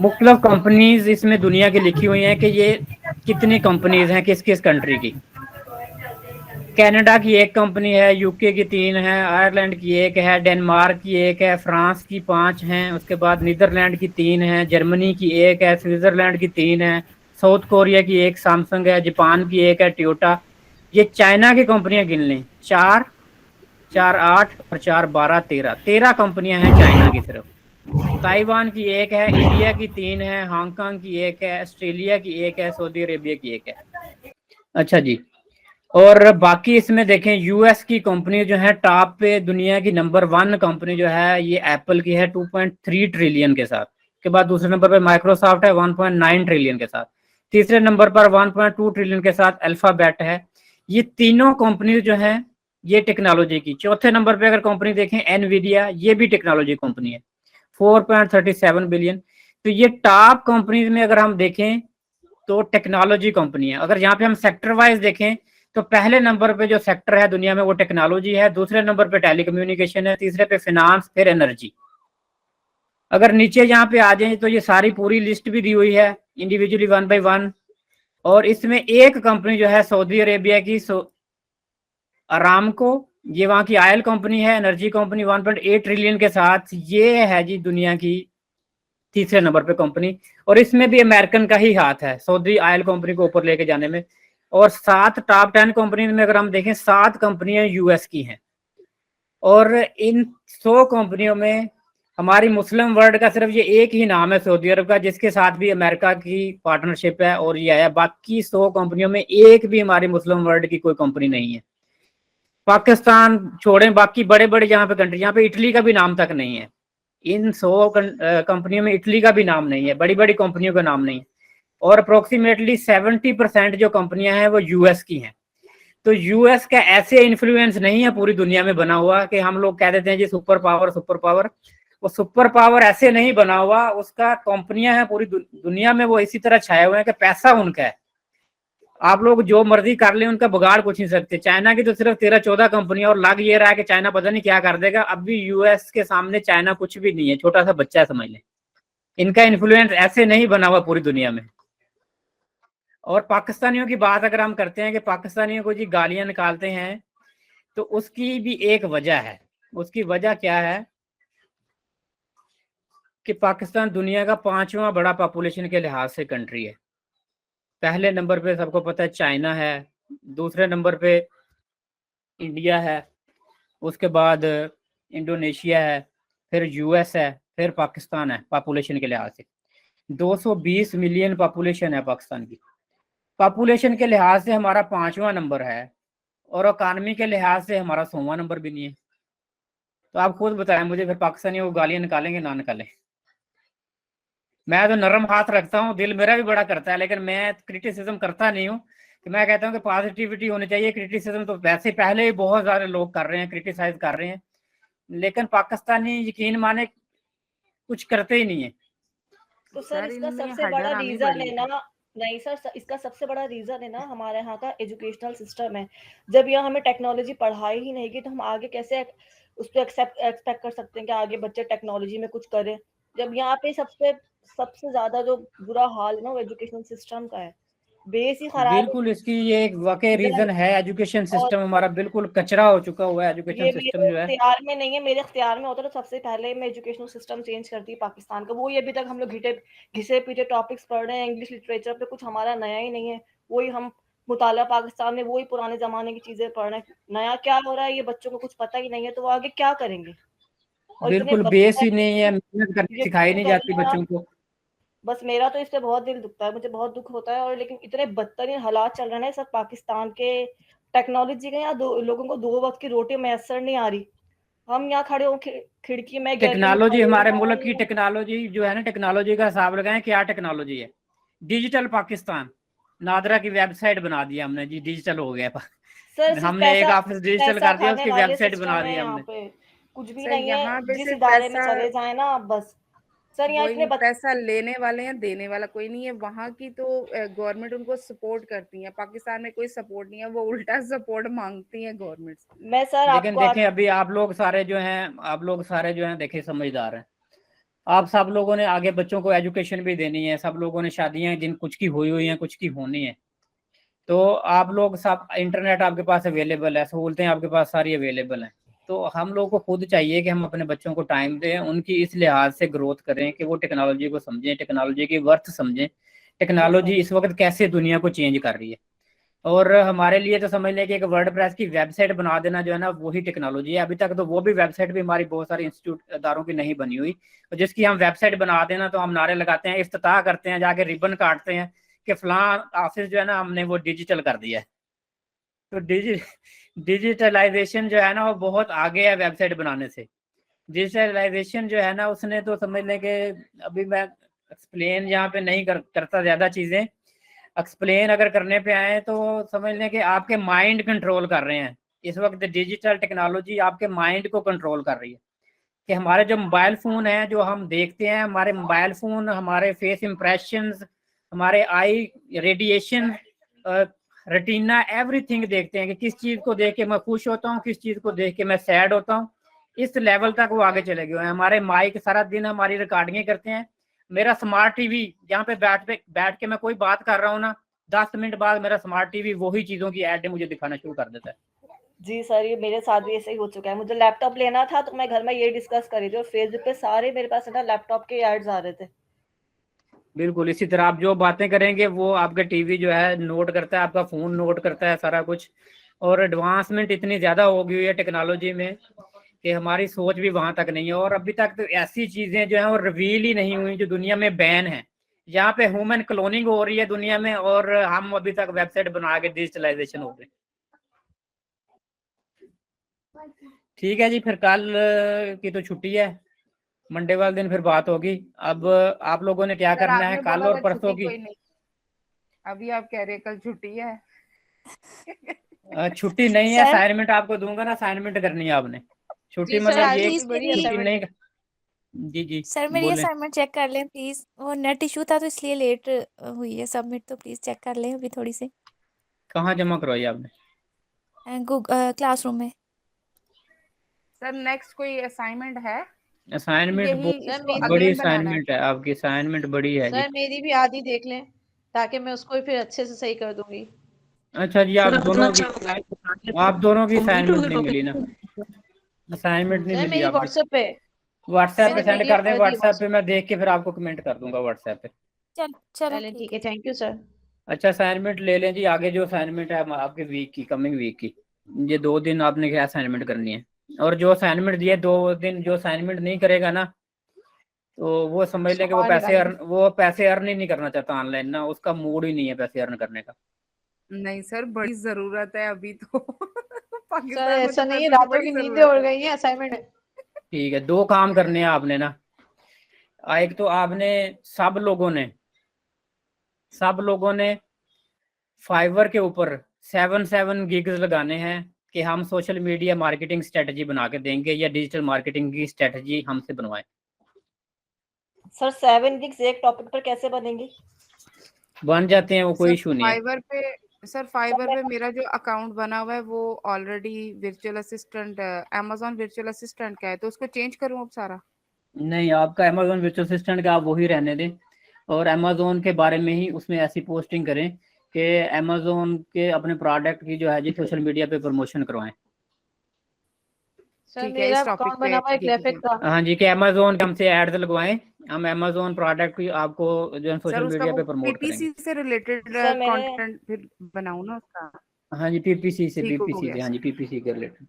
मुख्तलिफ कंपनीज इसमें दुनिया की लिखी हुई हैं कि ये कितनी कंपनीज हैं किस किस कंट्री की। कनाडा की एक कंपनी है, यूके की 3 है, आयरलैंड की 1 है, डेनमार्क की 1 है, फ्रांस की 5 हैं, उसके बाद नीदरलैंड की 3 है, जर्मनी की 1 है, स्विट्जरलैंड की 3 है, साउथ कोरिया की 1 सैमसंग है, जापान की 1 है टोयोटा। ये चाइना की कंपनियां गिन लें, 4, 8 और 4, 12, 13 कंपनियां हैं चाइना की सिर्फ। ताइवान की 1 है, इंडिया की 3 है, हांगकांग की 1 है, ऑस्ट्रेलिया की 1 है, सऊदी अरेबिया की 1 है। अच्छा जी, और बाकी इसमें देखें यूएस की कंपनी जो है टॉप पे, दुनिया की नंबर 1 कंपनी जो है ये एप्पल की है 2.3 ट्रिलियन के साथ। के बाद दूसरे नंबर पर माइक्रोसॉफ्ट है 1.9 ट्रिलियन के साथ। तीसरे नंबर पर 1.2 ट्रिलियन के साथ अल्फाबेट है। ये तीनों कंपनी जो है ये टेक्नोलॉजी की। चौथे नंबर पे अगर कंपनी देखें एनवीडिया, ये भी टेक्नोलॉजी कंपनी है 4.37 बिलियन। तो ये टॉप कंपनीज में अगर हम देखें तो टेक्नोलॉजी कंपनी है। अगर यहाँ पे हम सेक्टर वाइज देखें तो पहले नंबर पे जो सेक्टर है दुनिया में वो टेक्नोलॉजी है, दूसरे नंबर पे टेलीकम्युनिकेशन है, तीसरे पे फिनांस, फिर एनर्जी। अगर नीचे यहाँ पे आ जाए तो ये सारी पूरी लिस्ट भी दी हुई है इंडिविजुअली 1 by 1। और इसमें एक कंपनी जो है सऊदी अरेबिया की अरामको, ये वहाँ की ऑयल कंपनी है, एनर्जी कंपनी 1.8 ट्रिलियन के साथ, ये है जी दुनिया की तीसरे नंबर पे कंपनी। और इसमें भी अमेरिकन का ही हाथ है सऊदी ऑयल कंपनी को ऊपर लेके जाने में। और 7 टॉप 10 कंपनी में अगर हम देखें 7 कंपनियां यूएस की हैं। और इन 100 कंपनियों में हमारी मुस्लिम वर्ल्ड का सिर्फ ये एक ही नाम है सऊदी अरब का, जिसके साथ भी अमेरिका की पार्टनरशिप है और ये आया। बाकी 100 कंपनियों में एक भी हमारी मुस्लिम वर्ल्ड की कोई कंपनी नहीं है। पाकिस्तान छोड़ें, बाकी बड़े बड़े यहाँ पे कंट्री, यहाँ पे इटली का भी नाम तक नहीं है। इन 100 कंपनियों में इटली का भी नाम नहीं है, बड़ी बड़ी कंपनियों का नाम नहीं है। और अप्रोक्सीमेटली 70% जो कंपनियां हैं वो यूएस की हैं। तो यूएस का ऐसे इन्फ्लुएंस नहीं है पूरी दुनिया में बना हुआ कि हम लोग कह देते हैं जी सुपर पावर सुपर पावर। वो सुपर पावर ऐसे नहीं बना हुआ, उसका कंपनियां हैं पूरी दुनिया में, वो इसी तरह छाए हुए हैं कि पैसा उनका है। आप लोग जो मर्जी कर लें, उनका बिगाड़ कुछ नहीं सकते। चाइना की तो सिर्फ 13-14 कंपनियां, और लग ये रहा है कि चाइना पता नहीं क्या कर देगा। अब भी यूएस के सामने चाइना कुछ भी नहीं है, छोटा सा बच्चा समझ लें। इनका इन्फ्लुएंस ऐसे नहीं बना हुआ पूरी दुनिया में। और पाकिस्तानियों की बात अगर हम करते हैं कि पाकिस्तानियों को जी गालियां निकालते हैं, तो उसकी भी एक वजह है। उसकी वजह क्या है कि पाकिस्तान दुनिया का 5वां बड़ा पॉपुलेशन के लिहाज से कंट्री है। पहले नंबर पे सबको पता है चाइना है, दूसरे नंबर पे इंडिया है, उसके बाद इंडोनेशिया है, फिर यूएस है, फिर पाकिस्तान है पॉपुलेशन के लिहाज से। 220 मिलियन पॉपुलेशन है पाकिस्तान की। पॉपुलेशन के लिहाज से हमारा 5वां नंबर है, और इकॉनमी के लिहाज से हमारा 100वां नंबर भी नहीं है। तो आप खुद बताएं मुझे, फिर पाकिस्तानी वो गालियां निकालेंगे ना निकालें? मैं तो नरम हाथ रखता हूँ, दिल मेरा भी बड़ा करता है, लेकिन मैं क्रिटिसिज्म करता नहीं हूँ। कि मैं कहता हूँ कि पॉजिटिविटी होनी चाहिए। क्रिटिसिज्म तो वैसे पहले ही बहुत सारे लोग कर रहे हैं, क्रिटिसाइज कर रहे हैं, लेकिन पाकिस्तानी यकीन माने कुछ करते ही नहीं है। तो सर इसका सबसे बड़ा रीजन है ना, नहीं सर, इसका सबसे बड़ा रीजन है ना हमारे यहाँ का एजुकेशनल सिस्टम है। जब यहाँ हमें टेक्नोलॉजी पढ़ाई ही नहीं की, तो हम आगे कैसे उसको एक्सपेक्ट कर सकते हैं कि आगे बच्चे टेक्नोलॉजी में कुछ करें, जब यहाँ पे सबसे ज्यादा जो बुरा हाल है ना वो एजुकेशनल सिस्टम का है। बेस ही खराब है। बिल्कुल, इसकी ये एक वाकई रीजन है। एजुकेशन सिस्टम हमारा बिल्कुल कचरा हो चुका हुआ है। एजुकेशन सिस्टम जो है इख्तियार में नहीं है, मेरे इख्तियार में होता तो सबसे पहले मैं एजुकेशनल सिस्टम चेंज करती पाकिस्तान का। वही अभी तक हम लोग घिसे पीटे टॉपिक्स पढ़ रहे हैं, इंग्लिश लिटरेचर पे कुछ हमारा नया ही नहीं है। वही हम मुताला पाकिस्तान में वही पुराने जमाने की चीजें पढ़ रहे हैं। नया क्या हो रहा है ये बच्चों को कुछ पता ही नहीं है, तो वो आगे क्या करेंगे? बिल्कुल बेस ही नहीं है, मेहनत करनी सिखाई नहीं जाती बच्चों को। बस मेरा तो इस पे बहुत दिल दुखता है, मुझे बहुत दुख होता है। और लेकिन इतने बदतरीन हालात चल रहे हैं सब पाकिस्तान के टेक्नोलॉजी के। यहाँ लोगों को 2 वक्त की रोटी मैसर नहीं आ रही। हम यहाँ खड़े हो खिड़की में टेक्नोलॉजी, हमारे मुल्क की टेक्नोलॉजी जो है ना, टेक्नोलॉजी का हिसाब लगाएं क्या टेक्नोलॉजी है। डिजिटल पाकिस्तान, नादरा की वेबसाइट बना दिया हमने जी, डिजिटल हो गया। हमने एक ऑफिस डिजिटल कर दिया, उसकी वेबसाइट बना दी हमने। कुछ भी नहीं है, जिस इदारे में चले जाए ना बस। सर यहाँ इतने पैसा लेने वाले हैं, देने वाला कोई नहीं है। वहाँ की तो गवर्नमेंट उनको सपोर्ट करती है, पाकिस्तान में कोई सपोर्ट नहीं है, वो उल्टा सपोर्ट मांगती है गवर्नमेंट से। मैं सर लेकिन देखें अभी आप लोग सारे जो हैं देखें समझदार हैं। आप सब लोगों ने आगे बच्चों को एजुकेशन भी देनी है, सब लोगों ने शादियां जिन कुछ की हुई हैं, कुछ की होनी है। तो आप लोग सब, इंटरनेट आपके पास अवेलेबल है, सहूलतें आपके पास सारी अवेलेबल हैं। तो हम लोगों को खुद चाहिए कि हम अपने बच्चों को टाइम दें, उनकी इस लिहाज से ग्रोथ करें कि वो टेक्नोलॉजी को समझें, टेक्नोलॉजी की वर्थ समझें, टेक्नोलॉजी इस वक्त कैसे दुनिया को चेंज कर रही है। और हमारे लिए तो समझ लें कि एक वर्डप्रेस की वेबसाइट बना देना जो है ना, वही टेक्नोलॉजी है। अभी तक तो वो भी वेबसाइट भी हमारी बहुत सारी इंस्टीट्यूट इदारों की नहीं बनी हुई, तो जिसकी हम वेबसाइट बना देना तो हम नारे लगाते हैं, इफ्तिताह करते हैं, जाके रिबन काटते हैं कि फलां ऑफिस जो है ना हमने वो डिजिटल कर दिया है। तो डिजिटलाइजेशन जो है ना वो बहुत आगे है वेबसाइट बनाने से। डिजिटलाइजेशन जो है ना उसने तो समझ लें कि, अभी मैं एक्सप्लेन यहाँ पे नहीं करता ज़्यादा चीज़ें। एक्सप्लेन अगर करने पे आए तो समझ लें कि आपके माइंड कंट्रोल कर रहे हैं इस वक्त। डिजिटल टेक्नोलॉजी आपके माइंड को कंट्रोल कर रही है कि हमारे जो मोबाइल फ़ोन हैं, जो हम देखते हैं, हमारे मोबाइल फ़ोन, हमारे फेस इम्प्रेशंस, हमारे आई रेडिएशन, रेटिना, एवरीथिंग देखते हैं कि किस चीज़ को देख के मैं खुश होता हूँ, किस चीज़ को देख के मैं सैड होता हूँ। इस लेवल तक वो आगे चले गए हैं। हमारे माइक सारा दिन हमारी रिकॉर्डिंगें करते हैं। मेरा स्मार्ट टीवी जहाँ पे बैठ के मैं कोई बात कर रहा हूँ ना, 10 मिनट बाद मेरा स्मार्ट टीवी वही चीज़ों की ऐड मुझे दिखाना शुरू कर देता है। जी सर, ये मेरे साथ भी ऐसे ही हो चुका है। मुझे लैपटॉप लेना था तो मैं घर में ये डिस्कस कर रही थी और फेसबुक पे सारे मेरे पास है ना लैपटॉप के एड्स आ रहे थे। बिल्कुल इसी तरह आप जो बातें करेंगे वो आपका टीवी जो है नोट करता है, आपका फ़ोन नोट करता है सारा कुछ। और एडवांसमेंट इतनी ज़्यादा हो गई है टेक्नोलॉजी में कि हमारी सोच भी वहाँ तक नहीं है। और अभी तक तो ऐसी चीज़ें जो हैं वो रिवील ही नहीं हुई जो दुनिया में बैन है। यहाँ पे ह्यूमन क्लोनिंग हो रही है दुनिया में और हम अभी तक वेबसाइट बना के डिजिटलाइजेशन हो रहे हैं। ठीक है जी, फिर कल की तो छुट्टी है, मंडे वाले दिन फिर बात होगी। अब आप लोगों ने क्या सर करना है आपने कल बोला और था परसों छुट्टी की? कोई नहीं, अभी आप कह रहे हैं कल छुट्टी है। छुट्टी नहीं है, सर असाइनमेंट आपको दूंगा ना, असाइनमेंट करनी है आपने। छुट्टी जी सर, मतलब आज ये प्लीज की बड़ी मेरी छुट्टी असाइनमेंट नहीं। जी जी सर मेरी बोलें। असाइनमेंट चेक कर लें प्लीज। वो नेट इशू था तो इसलिए लेट हुई है सबमिट, तो प्लीज चेक कर लें अभी थोड़ी सी। कहाँ जमा करवाई आपने? गूगल क्लासरूम में। सर नेक्स्ट कोई असाइनमेंट है? असाइनमेंट यही सर इसको मेरी बड़ी अगले बनाना है? असाइनमेंट है आपकी, असाइनमेंट बड़ी है जी। सर मेरी भी आधी देख लें ताकि मैं उसको भी फिर अच्छे से सही कर दूंगी। अच्छा जी, सर इतना अच्छा आप दोनों की कंप्लीट हो असाइनमेंट गया नहीं मिली ना, टॉपिक। असाइनमेंट नहीं सर मिली मेरी आपकी। व्हाट्सएप पे व्हाट्सएप पे सर सेंड मेरी कर दें, आधी व्हाट्सएप पे व्हाट्सएप मैं देख के फिर आपको कमेंट कर दूंगा व्हाट्सएप पे। चलो चलें ठीक ठीक है है, थैंक यू सर। अच्छा असाइनमेंट ले लें जी। आगे जो असाइनमेंट है आपके वीक की, कमिंग वीक की, ये 2 दिन आपने क्या असाइनमेंट करनी है। और जो असाइनमेंट दिए 2 दिन जो असाइनमेंट नहीं करेगा ना, तो वो समझ लें उसको कि बाहर निकालेंगे। वो पैसे अर्न ही नहीं करना चाहता ऑनलाइन ना, उसका मूड ही नहीं है पैसे अर्न करने का। नहीं सर, बड़ी जरूरत है अभी तो। सर पाकिस्तान में तो ऐसा नहीं है, पैसों की रातों बड़ी की नींदें जरूरत उड़ है। गई हैं असाइनमेंट में। ठीक है, 2 काम करने हैं आपने ना। एक तो आपने सब लोगों ने फाइवर के ऊपर 7 गिग्स लगाने हैं कि हम सोशल मीडिया मार्केटिंग स्ट्रेटजी बना के देंगे या डिजिटल मार्केटिंग की स्ट्रेटजी हमसे बनवाएं। सर 7 गिग्स एक टॉपिक पर कैसे बनेंगी? बन जाते हैं, वो कोई सर इशू नहीं है। फाइवर पे मेरा जो अकाउंट बना हुआ है वो already virtual assistant, amazon virtual assistant का है, तो उसको चेंज करूँ अब सारा? नहीं, आपका अमेजोन वर्चुअल असिस्टेंट का आप वही रहने दें और अमेजोन के बारे में ही उसमें ऐसी पोस्टिंग करें कि अमेजोन के अपने प्रोडक्ट की जो है जी सोशल मीडिया पे प्रमोशन करवाएं। सर ठीक है, मेरा इस टॉपिक अकाउंट पे बना हुआ है ठीक है ग्राफिक सर। का। हाँ जी, कि अमेजोन के हमसे एड्स लगवाएं, हम अमेजोन प्रोडक्ट की आपको जो है सर सोशल उसका मीडिया वो पे प्रमोट करेंगे। पीपीसी से रिलेटेड सर मैंने कंटेंट फिर बनाऊं ना उसका? हाँ जी, पीपीसी ठीक हो से, गया हाँ सर। जी पीपीसी के रिलेटेड।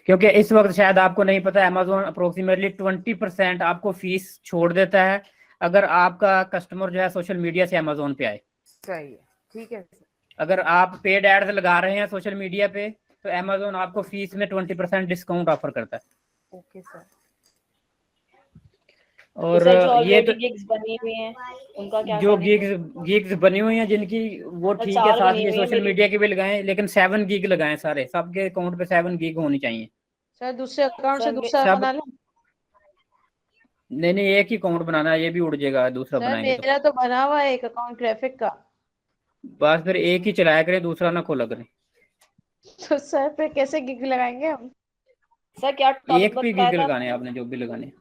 क्योंकि इस वक्त शायद आपको नहीं पता, अमेजोन अप्रोक्सीमेटली 20% आपको फीस छोड़ देता है अगर आपका कस्टमर जो है सोशल मीडिया से अमेजोन पे आए। सही है, ठीक है सर। अगर आप पेड एड्स लगा रहे हैं सोशल मीडिया पे तो अमेजोन आपको फीस में 20% डिस्काउंट ऑफर करता है। Okay sir. तो और सर जो ये ऑलरेडी तो गिग्स बनी हुई हैं उनका क्या जो करें? गिग्स बनी हुई हैं जिनकी, वो सर ठीक है, 4 साथ बनी ये हुई है सोशल मेरी। मीडिया की भी लगाएं, लेकिन 7 गिग लगाएं सारे, सबके अकाउंट पे 7 गिग होनी चाहिए। सर दूसरे अकाउंट से सर दूसरा सब बना लूं? नहीं, एक ही अकाउंट बनाना है, ये भी उड़ जाएगा दूसरा सर बनाएंगे तो। मेरा तो बना हुआ है एक अकाउंट ग्राफिक का। बस फिर एक ही चलाया करें, दूसरा ना खोला करें। तो सर पे कैसे गिग लगाएंगे हम? सर क्या टॉपिक एक भी बताया गिग था लगाने आपने? आपने, जो भी लगाने।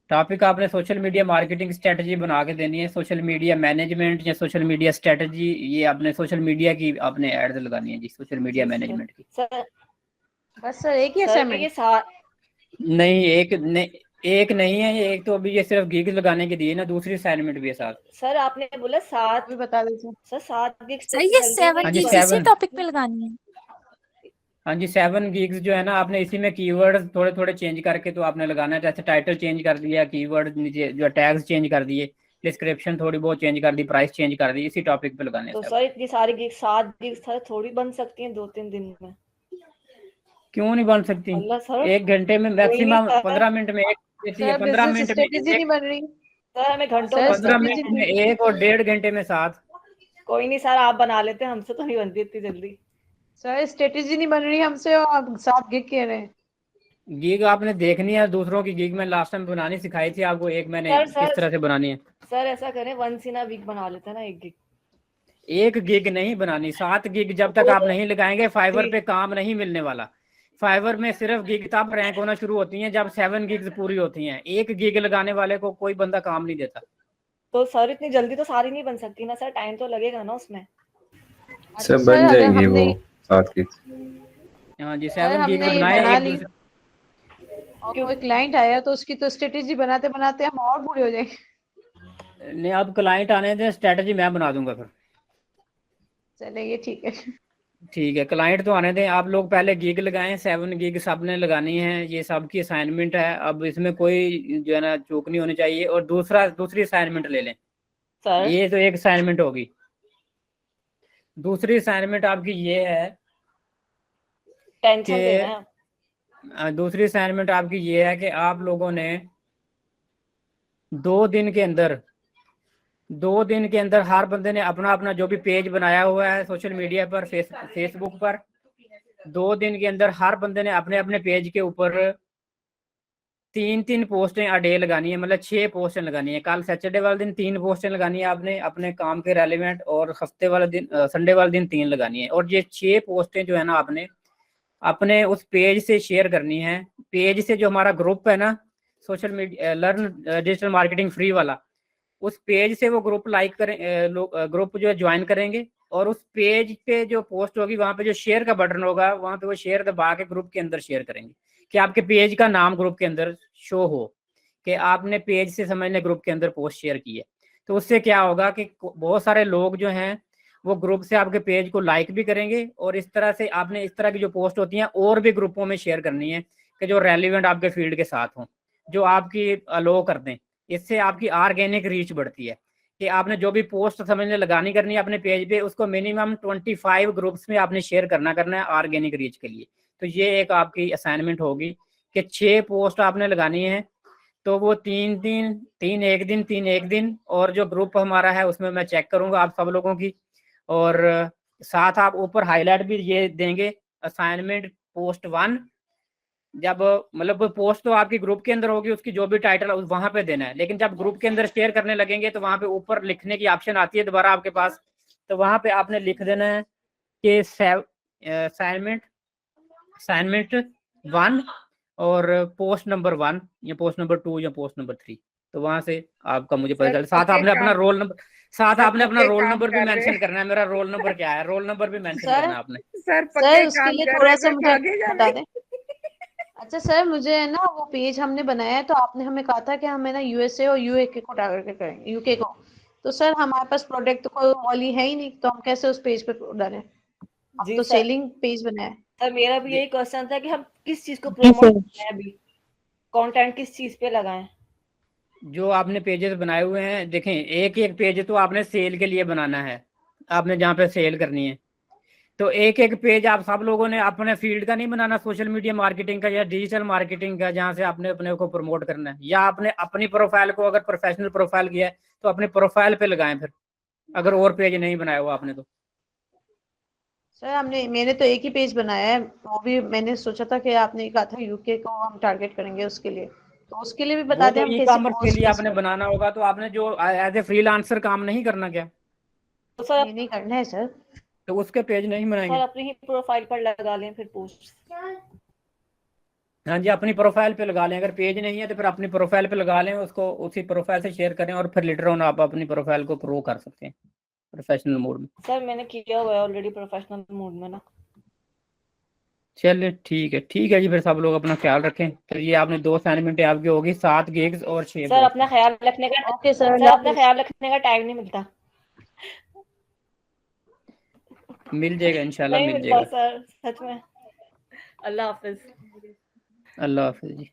टॉपिक आपने सोशल मीडिया मार्केटिंग स्ट्रेटजी बना के देनी है, सोशल मीडिया मैनेजमेंट या सोशल मीडिया स्ट्रेटजी, ये आपने सोशल मीडिया की आपने एड्स लगानी है जी, सोशल मीडिया जी सर। मैनेजमेंट की। सर बस सर एक ही सर ये असाइनमेंट? नहीं, एक नहीं है ये, एक तो अभी ये सिर्फ गिग लगाने के दिए ना, दूसरी असाइनमेंट भी है साथ। सर आपने बोला 7, भी बता दीजिए। सर 7 गिग्स तो सर ये जल्दी नहीं 7 हाँ जी गिग्स बन इसी 7, टॉपिक पे लगानी है? हाँ जी 7 गिग्स जो है ना, आपने इसी में कीवर्ड थोड़े थोड़े चेंज करके तो आपने लगाना है। जैसे टाइटल चेंज कर दिया, कीवर्ड नीचे जो टैग्स चेंज कर दिए, डिस्क्रिप्शन थोड़ी बहुत चेंज कर दी, प्राइस चेंज कर दी, इसी टॉपिक पे लगाने तो हैं। सर इतनी सारी गिग्स 7 गिग्स सर थोड़ी बन सकती हैं 2-3 दिन में? क्यों नहीं बन सकती? अल्लाह सर 1 घंटे में कोई नहीं मैक्सिमम सर। 15 मिनट में एक देती है, सर 15 बिजनेस मिनट में स्ट्रेटेजी नहीं एक, बन रही। सर हमें घंटों सर लग 15 जाते स्ट्रेटेजी मिनट में नहीं। एक और 1.5 घंटे में 7। कोई नहीं सर, आप बना लेते हैं, हमसे तो नहीं बनती इतनी जल्दी। सर स्ट्रेटेजी नहीं बन रही हमसे और आप 7 गिग कह रहे हैं। गिग आपने देखनी है दूसरों की गिग, में लास्ट टाइम बनानी सिखाई थी आपको, एक मैंने किस तरह से बनानी है। सर ऐसा करें वंस इन अ वीक बना लेते हैं ना एक गिग। एक गिग नहीं बनानी, 7 गिग जब तक आप नहीं लगाएंगे फाइवर पे काम नहीं मिलने वाला। फाइवर में सिर्फ गिग तब रैंक होना शुरू होती हैं जब 7 गिग्स पूरी होती हैं। एक गिग लगाने वाले को कोई बंदा काम नहीं देता। तो सर इतनी जल्दी तो सारी नहीं बन सकती ना सर, टाइम तो लगेगा ना उसमें। सब बन जाएंगे वो 7 गिग। हाँ जी, सर 7 गिग हमने ये बनाए बना एक ली दूसरे। और कोई क्लाइंट आया तो उसकी तो स्ट्रेटेजी बनाते बनाते हम और बूढ़े हो जाएंगे। नहीं, अब क्लाइंट आने दें, स्ट्रेटजी मैं बना दूंगा फिर। चलेंगे ठीक है। ठीक है, क्लाइंट तो आने दें, आप लोग पहले गिग लगाएं। 7 गिग सबने लगानी है, ये सबकी असाइनमेंट है। अब इसमें कोई जो है ना चूक नहीं होनी चाहिए। और दूसरी असाइनमेंट ले लें सर। ये तो एक असाइनमेंट होगी। दूसरी असाइनमेंट आपकी ये है टेंशन दे रहे हैं। दूसरी असाइनमेंट आपकी ये है कि आप लोगों ने 2 दिन के अंदर हर बंदे ने अपना अपना जो भी पेज बनाया हुआ है सोशल मीडिया पर, फेसबुक पर, 2 दिन के अंदर हर बंदे ने अपने अपने पेज के ऊपर 3-3 पोस्टें अ डे लगानी है, मतलब 6 पोस्टें लगानी है। कल सैटरडे वाले दिन 3 पोस्टें लगानी है आपने अपने काम के रेलिवेंट, और हफ्ते वाले दिन संडे वाले दिन 3 लगानी है। और ये 6 पोस्टें जो है ना आपने अपने उस पेज से शेयर करनी है। पेज से जो हमारा ग्रुप है ना social media learn digital marketing free वाला, उस पेज से वो ग्रुप लाइक करें, ग्रुप जो है ज्वाइन करेंगे। और उस पेज पे जो पोस्ट होगी वहां पे जो शेयर का बटन होगा वहां पे वो शेयर दबा के ग्रुप के अंदर शेयर करेंगे कि आपके पेज का नाम ग्रुप के अंदर शो हो कि आपने पेज से समझ लें ग्रुप के अंदर पोस्ट शेयर की है। तो उससे क्या होगा कि बहुत सारे लोग जो हैं वो ग्रुप से आपके पेज को लाइक भी करेंगे। और इस तरह से आपने इस तरह की जो पोस्ट होती हैं और भी ग्रुपों में शेयर करनी है कि जो रेलिवेंट आपके फील्ड के साथ हों, जो आपकी अलो कर दें। इससे आपकी ऑर्गेनिक रीच बढ़ती है कि आपने जो भी पोस्ट समझने लगानी करनी है अपने पेज पे, उसको मिनिमम 25 ग्रुप्स में आपने शेयर करना है ऑर्गेनिक रीच के लिए। तो ये एक आपकी असाइनमेंट होगी कि 6 पोस्ट आपने लगानी है। तो वो 3 एक दिन और जो ग्रुप हमारा है उसमें मैं चेक करूंगा आप सब लोगों की। और साथ आप ऊपर हाईलाइट भी ये देंगे असाइनमेंट पोस्ट 1। जब मतलब पोस्ट तो आपकी ग्रुप के अंदर होगी, उसकी जो भी टाइटल वहां पे देना है। लेकिन जब ग्रुप के अंदर शेयर करने लगेंगे तो वहां पे ऊपर लिखने की ऑप्शन आती है दोबारा आपके पास, तो वहां पे आपने लिख देना है कि असाइनमेंट 1 और पोस्ट नंबर 1 या पोस्ट नंबर 2 या पोस्ट नंबर 3। तो वहां से आपका मुझे पता चल। साथ आपने अपना रोल नंबर भी मेंशन करना है। मेरा रोल नंबर क्या है, रोल नंबर भी मेंशन करना है आपने। सर उसके लिए थोड़ा सा मुझे बता दें। अच्छा सर, मुझे है ना वो पेज हमने बनाया है, तो आपने हमें कहा था कि हमें ना यूएसए और यूके को टारगेट करेंगे, यूके को। तो सर हमारे पास प्रोडक्ट तो कोई वाली है ही नहीं, तो हम कैसे उस पेज पे डालें? अब तो सेलिंग पेज बनाया है। सर मेरा भी यही क्वेश्चन था कि हम किस चीज को प्रमोट करना है, अभी कंटेंट किस चीज पे लगाएं। जो आपने पेजेस बनाए हुए हैं देखें, एक एक पेज तो आपने सेल के लिए बनाना है, आपने जहाँ पे सेल करनी है। तो एक एक पेज आप सब लोगों ने अपने फील्ड का नहीं बनाना, सोशल मीडिया मार्केटिंग का या डिजिटल मार्केटिंग का, जहाँ से आपने अपने को प्रमोट करना है। या आपने अपनी प्रोफाइल को अगर प्रोफेशनल प्रोफाइल किया है तो अपने प्रोफाइल पे लगाएं फिर, अगर और पेज नहीं बनाया हुआ आपने तो। सर मैंने तो एक ही पेज बनाया है, वो भी मैंने सोचा था कि आपने कहा था यूके को हम टारगेट करेंगे उसके लिए, तो उसके लिए भी बता दें हम ई कैसे कॉमर्स के लिए पोस्ट आपने बनाना होगा। तो आपने जो एज ए फ्रीलांसर काम नहीं करना क्या? तो सर नहीं करना है सर। तो उसके पेज नहीं बनाएंगे। सर अपनी ही प्रोफाइल पर लगा लें फिर पोस्ट। हाँ जी, अपनी प्रोफाइल पे लगा लें। अगर पेज नहीं है तो फिर अपनी प्रोफाइल पे लगा लें, उसको उसी प्रोफाइल से शेयर करें और फिर लेटर ऑन आप अपनी प्रोफाइल को प्रो कर सकते हैं प्रोफेशनल मोड में। सर मैंने किया हुआ है ऑलरेडी प्रोफेशनल मोड में ना। चलिए ठीक है जी, फिर सब लोग अपना ख्याल रखें। फिर ये आपने 2 असाइनमेंट आपकी होगी, 7 गिग्स और 6 सर अपना ख्याल रखने का ओके सर अपना ख्याल रखने का टाइम नहीं मिलता। मिल जाएगा इंशाल्लाह, नहीं मिल मिलता जाएगा सर, सच में। अल्लाह हाफिज। अल्लाह हाफिज जी।